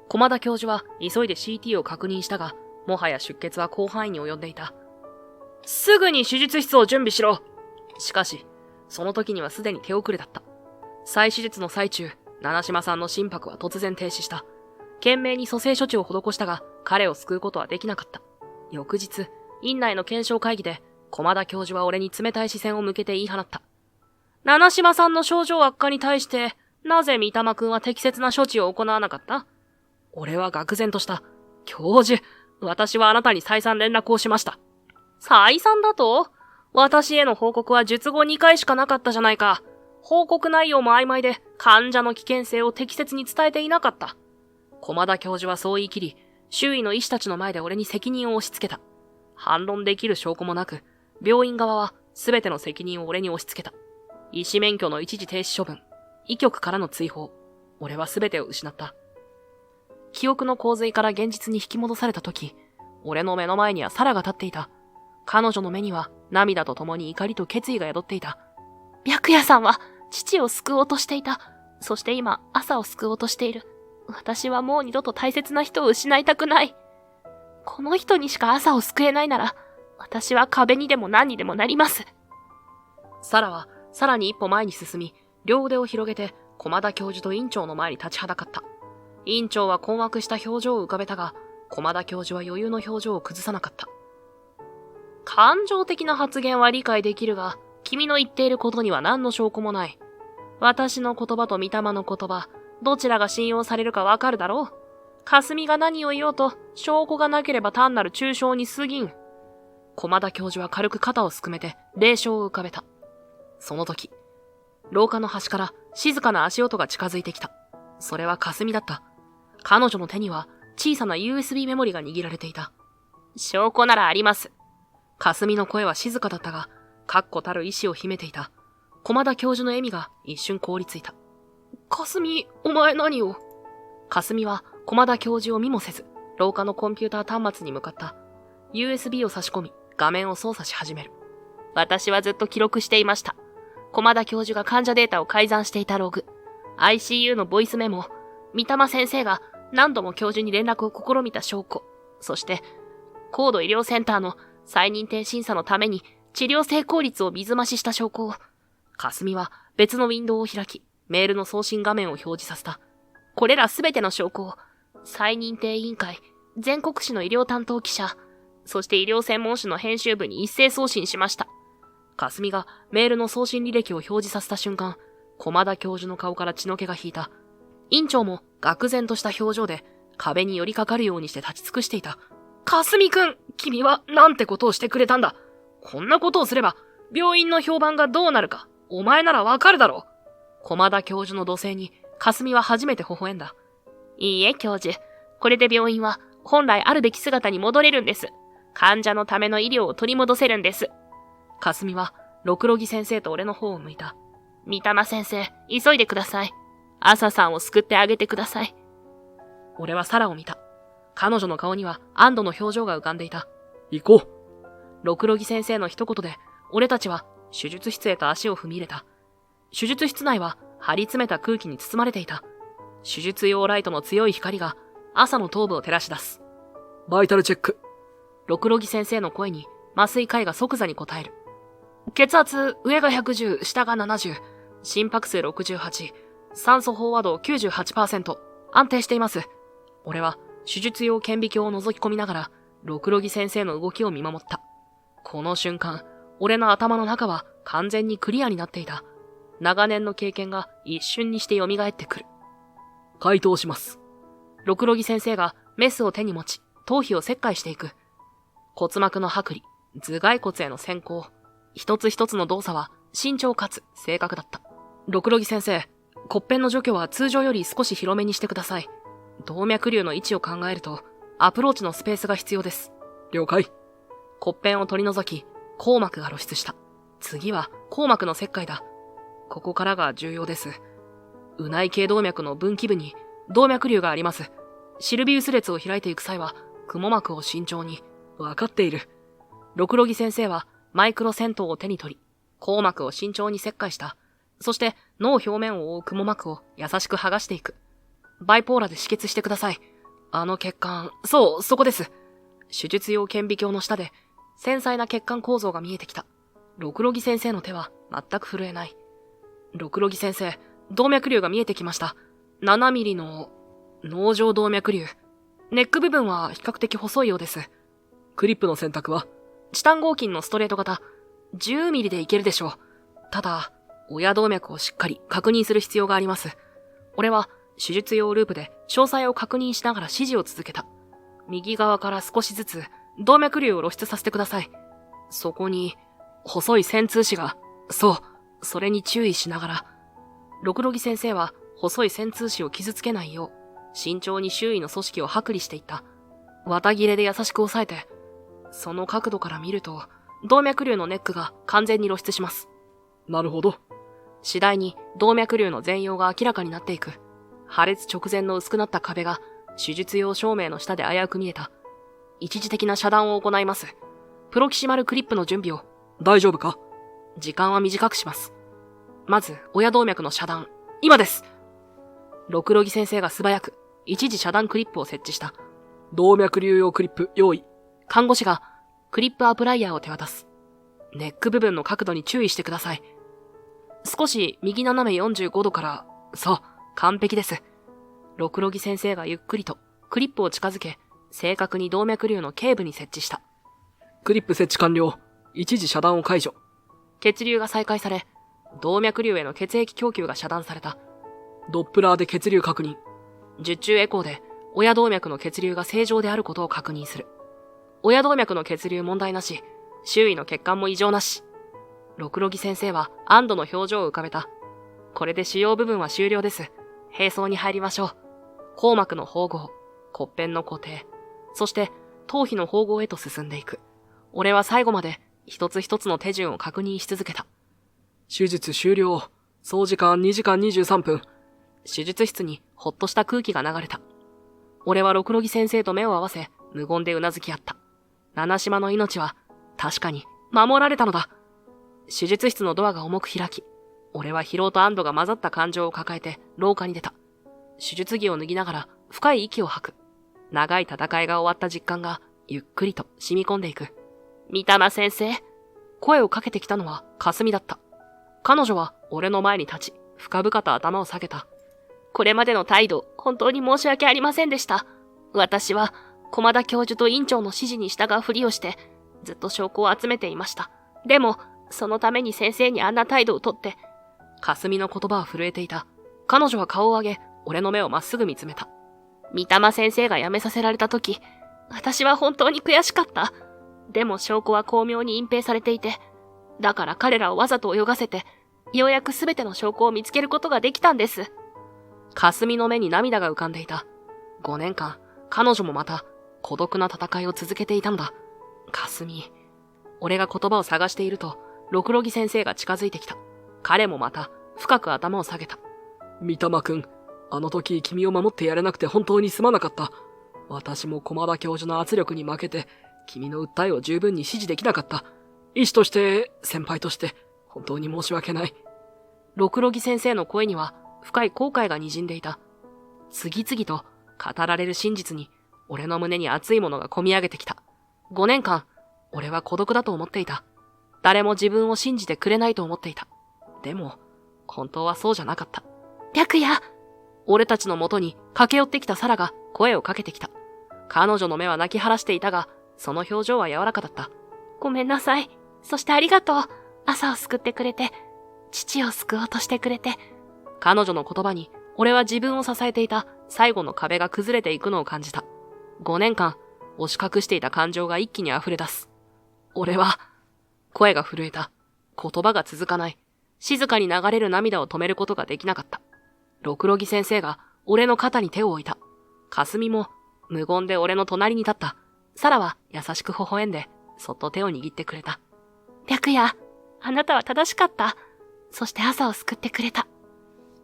駒田教授は急いで CT を確認したが、もはや出血は広範囲に及んでいた。すぐに手術室を準備しろ。しかし、その時にはすでに手遅れだった。再手術の最中、七島さんの心拍は突然停止した。懸命に蘇生処置を施したが、彼を救うことはできなかった。翌日、院内の検証会議で、駒田教授は俺に冷たい視線を向けて言い放った。七島さんの症状悪化に対して、なぜ三玉くんは適切な処置を行わなかった？俺は愕然とした。教授、私はあなたに再三連絡をしました。再三だと？私への報告は術後2回しかなかったじゃないか。報告内容も曖昧で、患者の危険性を適切に伝えていなかった。駒田教授はそう言い切り、周囲の医師たちの前で俺に責任を押し付けた。反論できる証拠もなく、病院側は全ての責任を俺に押し付けた。医師免許の一時停止処分、医局からの追放、俺は全てを失った。記憶の洪水から現実に引き戻された時、俺の目の前にはサラが立っていた。彼女の目には涙とともに怒りと決意が宿っていた。白夜さんは父を救おうとしていた。そして今、朝を救おうとしている。私はもう二度と大切な人を失いたくない。この人にしか朝を救えないなら、私は壁にでも何にでもなります。サラはさらに一歩前に進み、両腕を広げて駒田教授と院長の前に立ちはだかった。院長は困惑した表情を浮かべたが、駒田教授は余裕の表情を崩さなかった。感情的な発言は理解できるが、君の言っていることには何の証拠もない。私の言葉と御霊の言葉、どちらが信用されるかわかるだろう。霞が何を言おうと、証拠がなければ単なる抽象に過ぎん。駒田教授は軽く肩をすくめて、冷笑を浮かべた。その時、廊下の端から静かな足音が近づいてきた。それは霞だった。彼女の手には小さな USB メモリが握られていた。証拠ならあります。霞の声は静かだったが、確固たる意志を秘めていた。駒田教授の笑みが一瞬凍りついた。霞、お前何を？霞は駒田教授を見もせず、廊下のコンピューター端末に向かった。USB を差し込み、画面を操作し始める。私はずっと記録していました。駒田教授が患者データを改ざんしていたログ、ICU のボイスメモ、三玉先生が何度も教授に連絡を試みた証拠、そして、高度医療センターの再認定審査のために治療成功率を水増しした証拠を、霞は別のウィンドウを開き、メールの送信画面を表示させた。これらすべての証拠を、再認定委員会、全国紙の医療担当記者、そして医療専門誌の編集部に一斉送信しました。霞がメールの送信履歴を表示させた瞬間、駒田教授の顔から血の気が引いた。院長も愕然とした表情で壁に寄りかかるようにして立ち尽くしていた。霞くん、君はなんてことをしてくれたんだ。こんなことをすれば病院の評判がどうなるか、お前ならわかるだろう。駒田教授の怒声に霞は初めて微笑んだ。いいえ、教授。これで病院は本来あるべき姿に戻れるんです。患者のための医療を取り戻せるんです。霞は六郎木先生と俺の方を向いた。三玉先生、急いでください。朝さんを救ってあげてください。俺はサラを見た。彼女の顔には安堵の表情が浮かんでいた。行こう。六郎木先生の一言で、俺たちは手術室へと足を踏み入れた。手術室内は張り詰めた空気に包まれていた。手術用ライトの強い光が朝の頭部を照らし出す。バイタルチェック。六郎木先生の声に麻酔科医が即座に答える。血圧、上が110、下が70、心拍数68、酸素飽和度 98%、安定しています。俺は手術用顕微鏡を覗き込みながら、六郎木先生の動きを見守った。この瞬間、俺の頭の中は完全にクリアになっていた。長年の経験が一瞬にして蘇ってくる。回答します。六郎木先生がメスを手に持ち、頭皮を切開していく。骨膜の剥離、頭蓋骨への先行。一つ一つの動作は慎重かつ正確だった。六郎木先生、骨片の除去は通常より少し広めにしてください。動脈瘤の位置を考えると、アプローチのスペースが必要です。了解。骨片を取り除き、硬膜が露出した。次は硬膜の切開だ。ここからが重要です。右内頸動脈の分岐部に動脈瘤があります。シルビウス列を開いていく際は、雲膜を慎重に。わかっている。六郎木先生はマイクロ線頭を手に取り、硬膜を慎重に切開した。そして脳表面を覆う雲膜を優しく剥がしていく。バイポーラで止血してください。あの血管、そう、そこです。手術用顕微鏡の下で繊細な血管構造が見えてきた。六郎木先生の手は全く震えない。六郎木先生、動脈瘤が見えてきました。7ミリの脳上動脈瘤。ネック部分は比較的細いようです。クリップの選択はチタン合金のストレート型。10ミリでいけるでしょう。ただ、親動脈をしっかり確認する必要があります。俺は手術用ループで詳細を確認しながら指示を続けた。右側から少しずつ動脈瘤を露出させてください。そこに、細い線通枝が、そう、それに注意しながら。六郎木先生は細い線通枝を傷つけないよう、慎重に周囲の組織を剥離していった。綿切れで優しく押さえて、その角度から見ると、動脈瘤のネックが完全に露出します。なるほど。次第に動脈瘤の全容が明らかになっていく。破裂直前の薄くなった壁が手術用照明の下で危うく見えた。一時的な遮断を行います。プロキシマルクリップの準備を。大丈夫か？時間は短くします。まず、親動脈の遮断。今です。六郎木先生が素早く、一時遮断クリップを設置した。動脈瘤用クリップ用意。看護師がクリップアプライヤーを手渡す。ネック部分の角度に注意してください。少し右斜め45度から、そう、完璧です。六郎木先生がゆっくりとクリップを近づけ、正確に動脈瘤の頸部に設置した。クリップ設置完了。一時遮断を解除。血流が再開され、動脈瘤への血液供給が遮断された。ドップラーで血流確認。術中エコーで親動脈の血流が正常であることを確認する。親動脈の血流問題なし、周囲の血管も異常なし。六郎木先生は安堵の表情を浮かべた。これで主要部分は終了です。並走に入りましょう。硬膜の縫合、骨片の固定、そして頭皮の縫合へと進んでいく。俺は最後まで一つ一つの手順を確認し続けた。手術終了。総時間2時間23分。手術室にほっとした空気が流れた。俺は六郎木先生と目を合わせ、無言でうなずき合った。七島の命は確かに守られたのだ。手術室のドアが重く開き、俺は疲労と安堵が混ざった感情を抱えて廊下に出た。手術着を脱ぎながら深い息を吐く。長い戦いが終わった実感がゆっくりと染み込んでいく。三玉先生。声をかけてきたのはかすみだった。彼女は俺の前に立ち、深々と頭を下げた。これまでの態度、本当に申し訳ありませんでした。私は、駒田教授と院長の指示に従うふりをして、ずっと証拠を集めていました。でも、そのために先生にあんな態度をとって、かすみの言葉は震えていた。彼女は顔を上げ、俺の目をまっすぐ見つめた。三玉先生が辞めさせられた時、私は本当に悔しかった。でも証拠は巧妙に隠蔽されていて、だから彼らをわざと泳がせて、ようやくすべての証拠を見つけることができたんです。かすみの目に涙が浮かんでいた。5年間、彼女もまた孤独な戦いを続けていたのだ。かすみ。俺が言葉を探していると、ろくろぎ先生が近づいてきた。彼もまた深く頭を下げた。三玉くん、あの時君を守ってやれなくて本当にすまなかった。私も駒田教授の圧力に負けて、君の訴えを十分に支持できなかった。医師として、先輩として、本当に申し訳ない。ろくろぎ先生の声には深い後悔が滲んでいた。次々と語られる真実に、俺の胸に熱いものが込み上げてきた。5年間、俺は孤独だと思っていた。誰も自分を信じてくれないと思っていた。でも、本当はそうじゃなかった。白夜。俺たちの元に駆け寄ってきたサラが声をかけてきた。彼女の目は泣き晴らしていたが、その表情は柔らかだった。ごめんなさい。そしてありがとう。朝を救ってくれて、父を救おうとしてくれて。彼女の言葉に、俺は自分を支えていた最後の壁が崩れていくのを感じた。5年間、押し隠していた感情が一気に溢れ出す。俺は、声が震えた。言葉が続かない。静かに流れる涙を止めることができなかった。ろくろぎ先生が俺の肩に手を置いた。かすみも無言で俺の隣に立った。サラは優しく微笑んで、そっと手を握ってくれた。白夜、あなたは正しかった。そして朝を救ってくれた。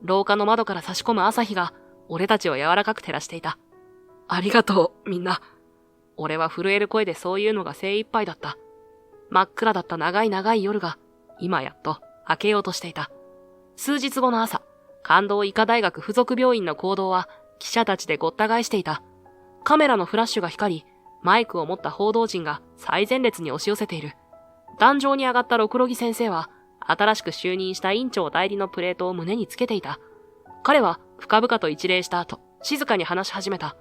廊下の窓から差し込む朝日が、俺たちを柔らかく照らしていた。ありがとう、みんな。俺は震える声でそういうのが精一杯だった。真っ暗だった長い長い夜が、今やっと明けようとしていた。数日後の朝、関東医科大学附属病院の講堂は、記者たちでごった返していた。カメラのフラッシュが光り、マイクを持った報道陣が最前列に押し寄せている。壇上に上がったろくろぎ先生は、新しく就任した院長代理のプレートを胸につけていた。彼は深々と一礼した後、静かに話し始めた。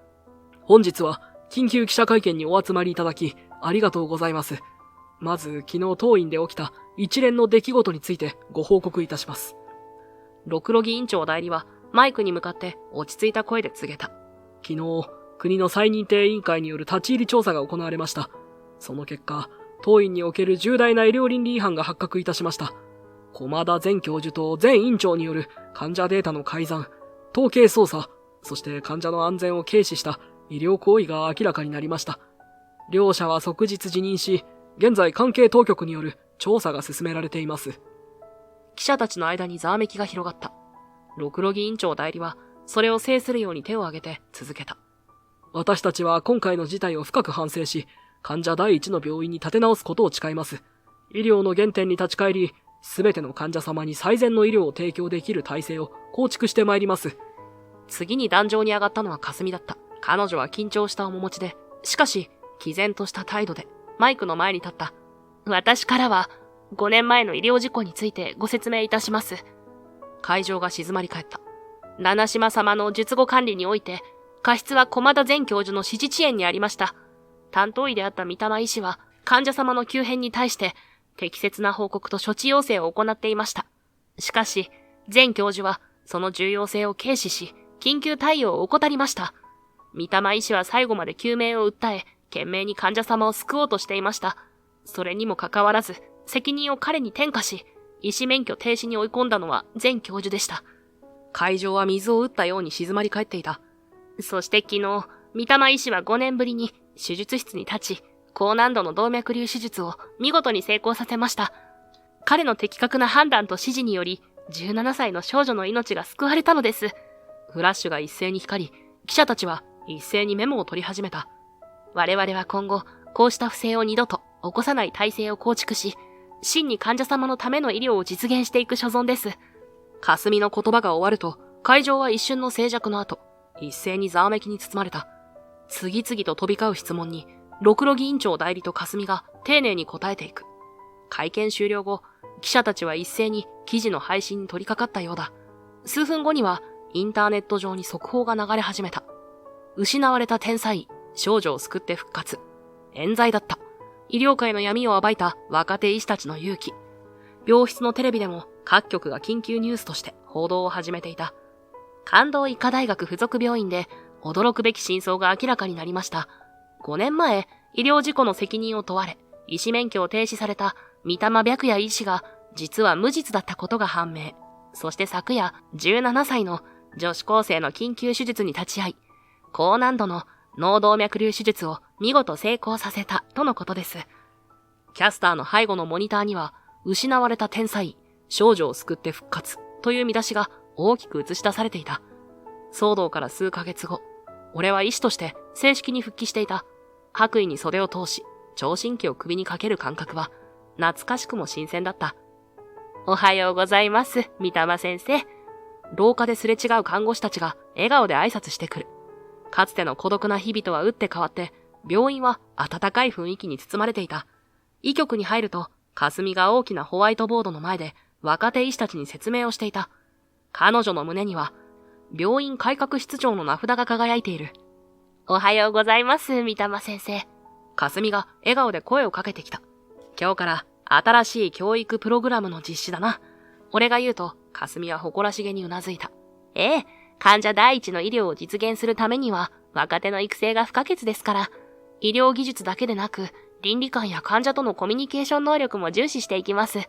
本日は緊急記者会見にお集まりいただき、ありがとうございます。まず、昨日当院で起きた一連の出来事についてご報告いたします。ろくろぎ院長代理はマイクに向かって落ち着いた声で告げた。昨日、国の再認定委員会による立ち入り調査が行われました。その結果、当院における重大な医療倫理違反が発覚いたしました。駒田前教授と前院長による患者データの改ざん、統計操作、そして患者の安全を軽視した医療行為が明らかになりました。両者は即日辞任し、現在関係当局による調査が進められています。記者たちの間にざわめきが広がった。ろくろぎ院長代理は、それを制するように手を挙げて続けた。私たちは今回の事態を深く反省し、患者第一の病院に立て直すことを誓います。医療の原点に立ち返り、すべての患者様に最善の医療を提供できる体制を構築してまいります。次に壇上に上がったのはかすみだった。彼女は緊張した面持ちで、しかし、毅然とした態度で、マイクの前に立った。私からは、5年前の医療事故についてご説明いたします。会場が静まり返った。七島様の術後管理において、過失は駒田前教授の指示遅延にありました。担当医であった三玉医師は、患者様の急変に対して、適切な報告と処置要請を行っていました。しかし、前教授は、その重要性を軽視し、緊急対応を怠りました。三玉医師は最後まで救命を訴え、懸命に患者様を救おうとしていました。それにもかかわらず、責任を彼に転嫁し、医師免許停止に追い込んだのは前教授でした。会場は水を打ったように静まり返っていた。そして昨日、三玉医師は5年ぶりに手術室に立ち、高難度の動脈瘤手術を見事に成功させました。彼の的確な判断と指示により、17歳の少女の命が救われたのです。フラッシュが一斉に光り、記者たちは一斉にメモを取り始めた。我々は今後、こうした不正を二度と起こさない体制を構築し、真に患者様のための医療を実現していく所存です。かすみの言葉が終わると、会場は一瞬の静寂の後、一斉にざわめきに包まれた。次々と飛び交う質問に、六路議員長代理とかすみが丁寧に答えていく。会見終了後、記者たちは一斉に記事の配信に取り掛かったようだ。数分後には、インターネット上に速報が流れ始めた。失われた天才、少女を救って復活。冤罪だった。医療界の闇を暴いた若手医師たちの勇気。病室のテレビでも各局が緊急ニュースとして報道を始めていた。関東医科大学附属病院で驚くべき真相が明らかになりました。5年前、医療事故の責任を問われ、医師免許を停止された三玉白夜医師が実は無実だったことが判明。そして昨夜、17歳の女子高生の緊急手術に立ち会い、高難度の脳動脈瘤手術を見事成功させたとのことです。キャスターの背後のモニターには、失われた天才、少女を救って復活という見出しが大きく映し出されていた。騒動から数ヶ月後、俺は医師として正式に復帰していた。白衣に袖を通し、聴診器を首にかける感覚は、懐かしくも新鮮だった。おはようございます、三玉先生。廊下ですれ違う看護師たちが笑顔で挨拶してくる。かつての孤独な日々とは打って変わって、病院は温かい雰囲気に包まれていた。医局に入ると、かすみが大きなホワイトボードの前で若手医師たちに説明をしていた。彼女の胸には、病院改革室長の名札が輝いている。おはようございます、三玉先生。かすみが笑顔で声をかけてきた。今日から新しい教育プログラムの実施だな。俺が言うと、かすみは誇らしげにうなずいた。ええ、患者第一の医療を実現するためには、若手の育成が不可欠ですから、医療技術だけでなく、倫理観や患者とのコミュニケーション能力も重視していきます。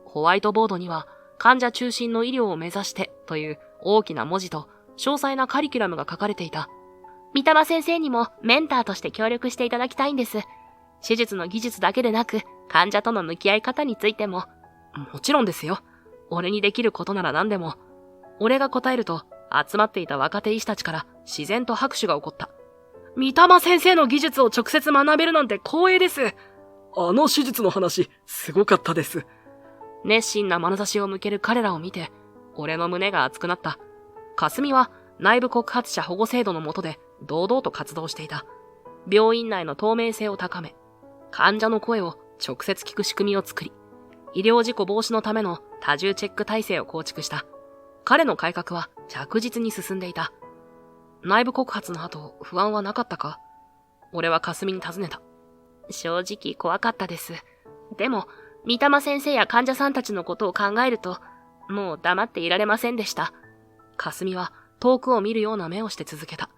ホワイトボードには、患者中心の医療を目指してという大きな文字と詳細なカリキュラムが書かれていた。三玉先生にもメンターとして協力していただきたいんです。手術の技術だけでなく、患者との向き合い方についても。もちろんですよ。俺にできることなら何でも。俺が答えると、集まっていた若手医師たちから自然と拍手が起こった。三玉先生の技術を直接学べるなんて光栄です。あの手術の話、すごかったです。熱心な眼差しを向ける彼らを見て、俺の胸が熱くなった。かすみは内部告発者保護制度の下で堂々と活動していた。病院内の透明性を高め、患者の声を直接聞く仕組みを作り、医療事故防止のための多重チェック体制を構築した。彼の改革は着実に進んでいた。内部告発の後、不安はなかったか？俺はかすみに尋ねた。正直怖かったです。でも、三玉先生や患者さんたちのことを考えると、もう黙っていられませんでした。かすみは遠くを見るような目をして続けた。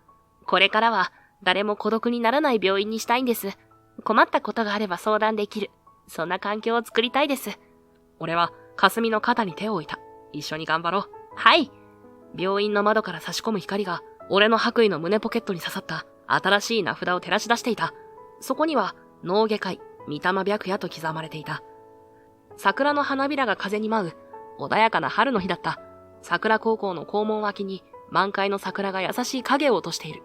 これからは誰も孤独にならない病院にしたいんです。困ったことがあれば相談できる。そんな環境を作りたいです。俺はかすみの肩に手を置いた。一緒に頑張ろう。はい。病院の窓から差し込む光が俺の白衣の胸ポケットに刺さった新しい名札を照らし出していた。そこには脳外科医三玉白夜と刻まれていた。桜の花びらが風に舞う穏やかな春の日だった。桜高校の校門脇に満開の桜が優しい影を落としている。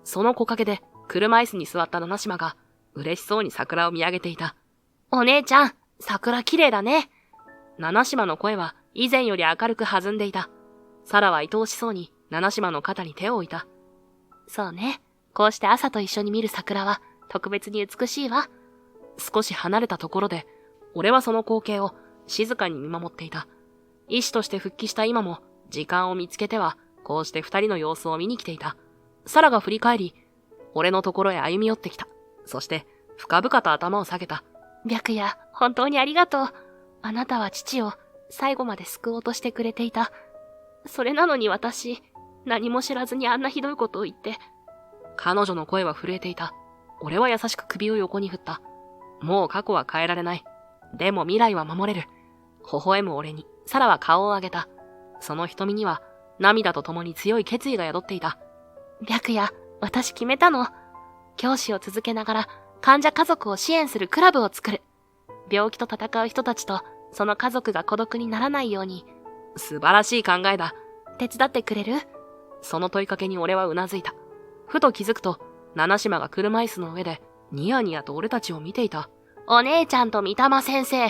その木陰で車椅子に座った七島が嬉しそうに桜を見上げていた。お姉ちゃん、桜綺麗だね。七島の声は以前より明るく弾んでいた。サラは愛おしそうに七島の肩に手を置いた。そうね。こうして朝と一緒に見る桜は特別に美しいわ。少し離れたところで、俺はその光景を静かに見守っていた。医師として復帰した今も時間を見つけてはこうして二人の様子を見に来ていた。サラが振り返り、俺のところへ歩み寄ってきた。そして深々と頭を下げた。白夜、本当にありがとう。あなたは父を最後まで救おうとしてくれていた。それなのに私、何も知らずにあんなひどいことを言って。彼女の声は震えていた。俺は優しく首を横に振った。もう過去は変えられない。でも未来は守れる。微笑む俺に、サラは顔を上げた。その瞳には、涙と共に強い決意が宿っていた。白夜、私決めたの。教師を続けながら、患者家族を支援するクラブを作る。病気と戦う人たちと、その家族が孤独にならないように。素晴らしい考えだ。手伝ってくれる？その問いかけに俺はうなずいた。ふと気づくと、七島が車椅子の上で、ニヤニヤと俺たちを見ていた。お姉ちゃんと三玉先生、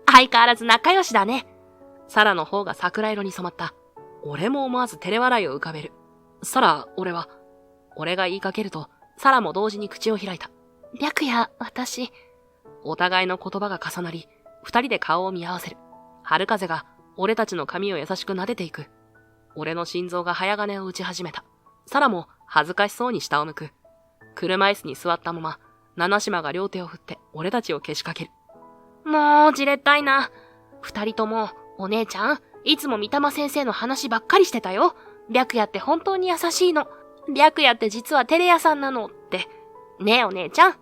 相変わらず仲良しだね。サラの方が桜色に染まった。俺も思わず照れ笑いを浮かべる。サラ、俺が言いかけると、サラも同時に口を開いた。白夜、私。お互いの言葉が重なり、二人で顔を見合わせる。春風が俺たちの髪を優しく撫でていく。俺の心臓が早金を打ち始めた。サラも恥ずかしそうに下を向く。車椅子に座ったまま、七島が両手を振って俺たちをけしかける。もう、じれったいな。二人とも、お姉ちゃん、いつも三玉先生の話ばっかりしてたよ。白夜って本当に優しいの。白夜って実はテレ屋さんなのって。ねえお姉ちゃん。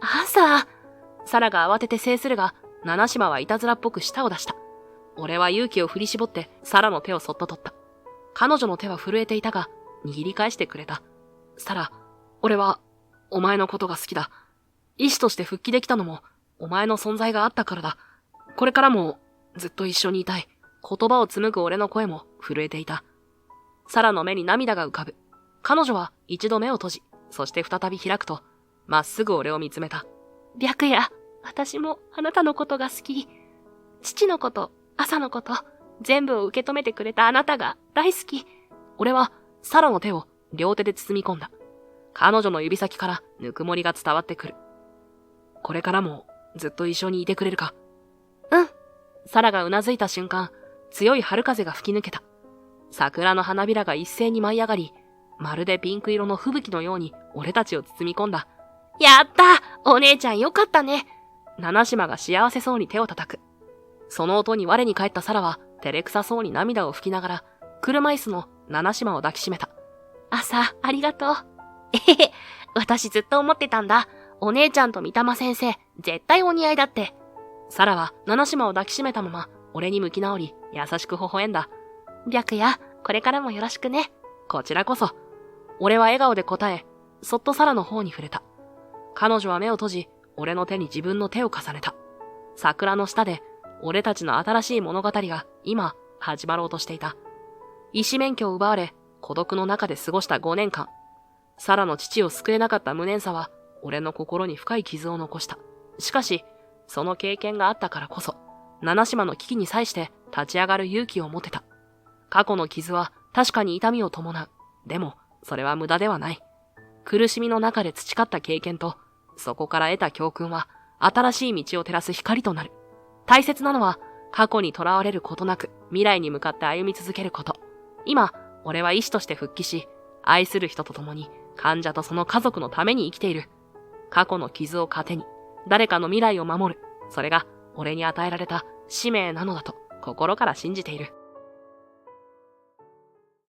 朝。サラが慌てて制するが、七島はいたずらっぽく舌を出した。俺は勇気を振り絞ってサラの手をそっと取った。彼女の手は震えていたが、握り返してくれた。サラ、俺は、お前のことが好きだ。医師として復帰できたのも、お前の存在があったからだ。これからも、ずっと一緒にいたい。言葉を紡ぐ俺の声も震えていた。サラの目に涙が浮かぶ。彼女は一度目を閉じ、そして再び開くと、まっすぐ俺を見つめた。白夜、私もあなたのことが好き。父のこと、朝のこと、全部を受け止めてくれたあなたが大好き。俺はサラの手を両手で包み込んだ。彼女の指先からぬくもりが伝わってくる。これからもずっと一緒にいてくれるか？うん。サラがうなずいた瞬間、強い春風が吹き抜けた。桜の花びらが一斉に舞い上がり、まるでピンク色の吹雪のように俺たちを包み込んだ。やったお姉ちゃんよかったね。七島が幸せそうに手を叩く。その音に我に返ったサラは照れくさそうに涙を拭きながら、車椅子の七島を抱きしめた。朝、ありがとう。えへへ、私ずっと思ってたんだ。お姉ちゃんと三玉先生、絶対お似合いだって。サラは七島を抱きしめたまま、俺に向き直り、優しく微笑んだ。白夜、これからもよろしくね。こちらこそ。俺は笑顔で答え、そっとサラの方に触れた。彼女は目を閉じ、俺の手に自分の手を重ねた。桜の下で、俺たちの新しい物語が今、始まろうとしていた。医師免許を奪われ、孤独の中で過ごした5年間。サラの父を救えなかった無念さは、俺の心に深い傷を残した。しかし、その経験があったからこそ、七島の危機に際して立ち上がる勇気を持てた。過去の傷は確かに痛みを伴う。でも、それは無駄ではない。苦しみの中で培った経験と、そこから得た教訓は、新しい道を照らす光となる。大切なのは、過去にとらわれることなく、未来に向かって歩み続けること。今、俺は医師として復帰し、愛する人と共に、患者とその家族のために生きている。過去の傷を糧に、誰かの未来を守る。それが、俺に与えられた使命なのだと、心から信じている。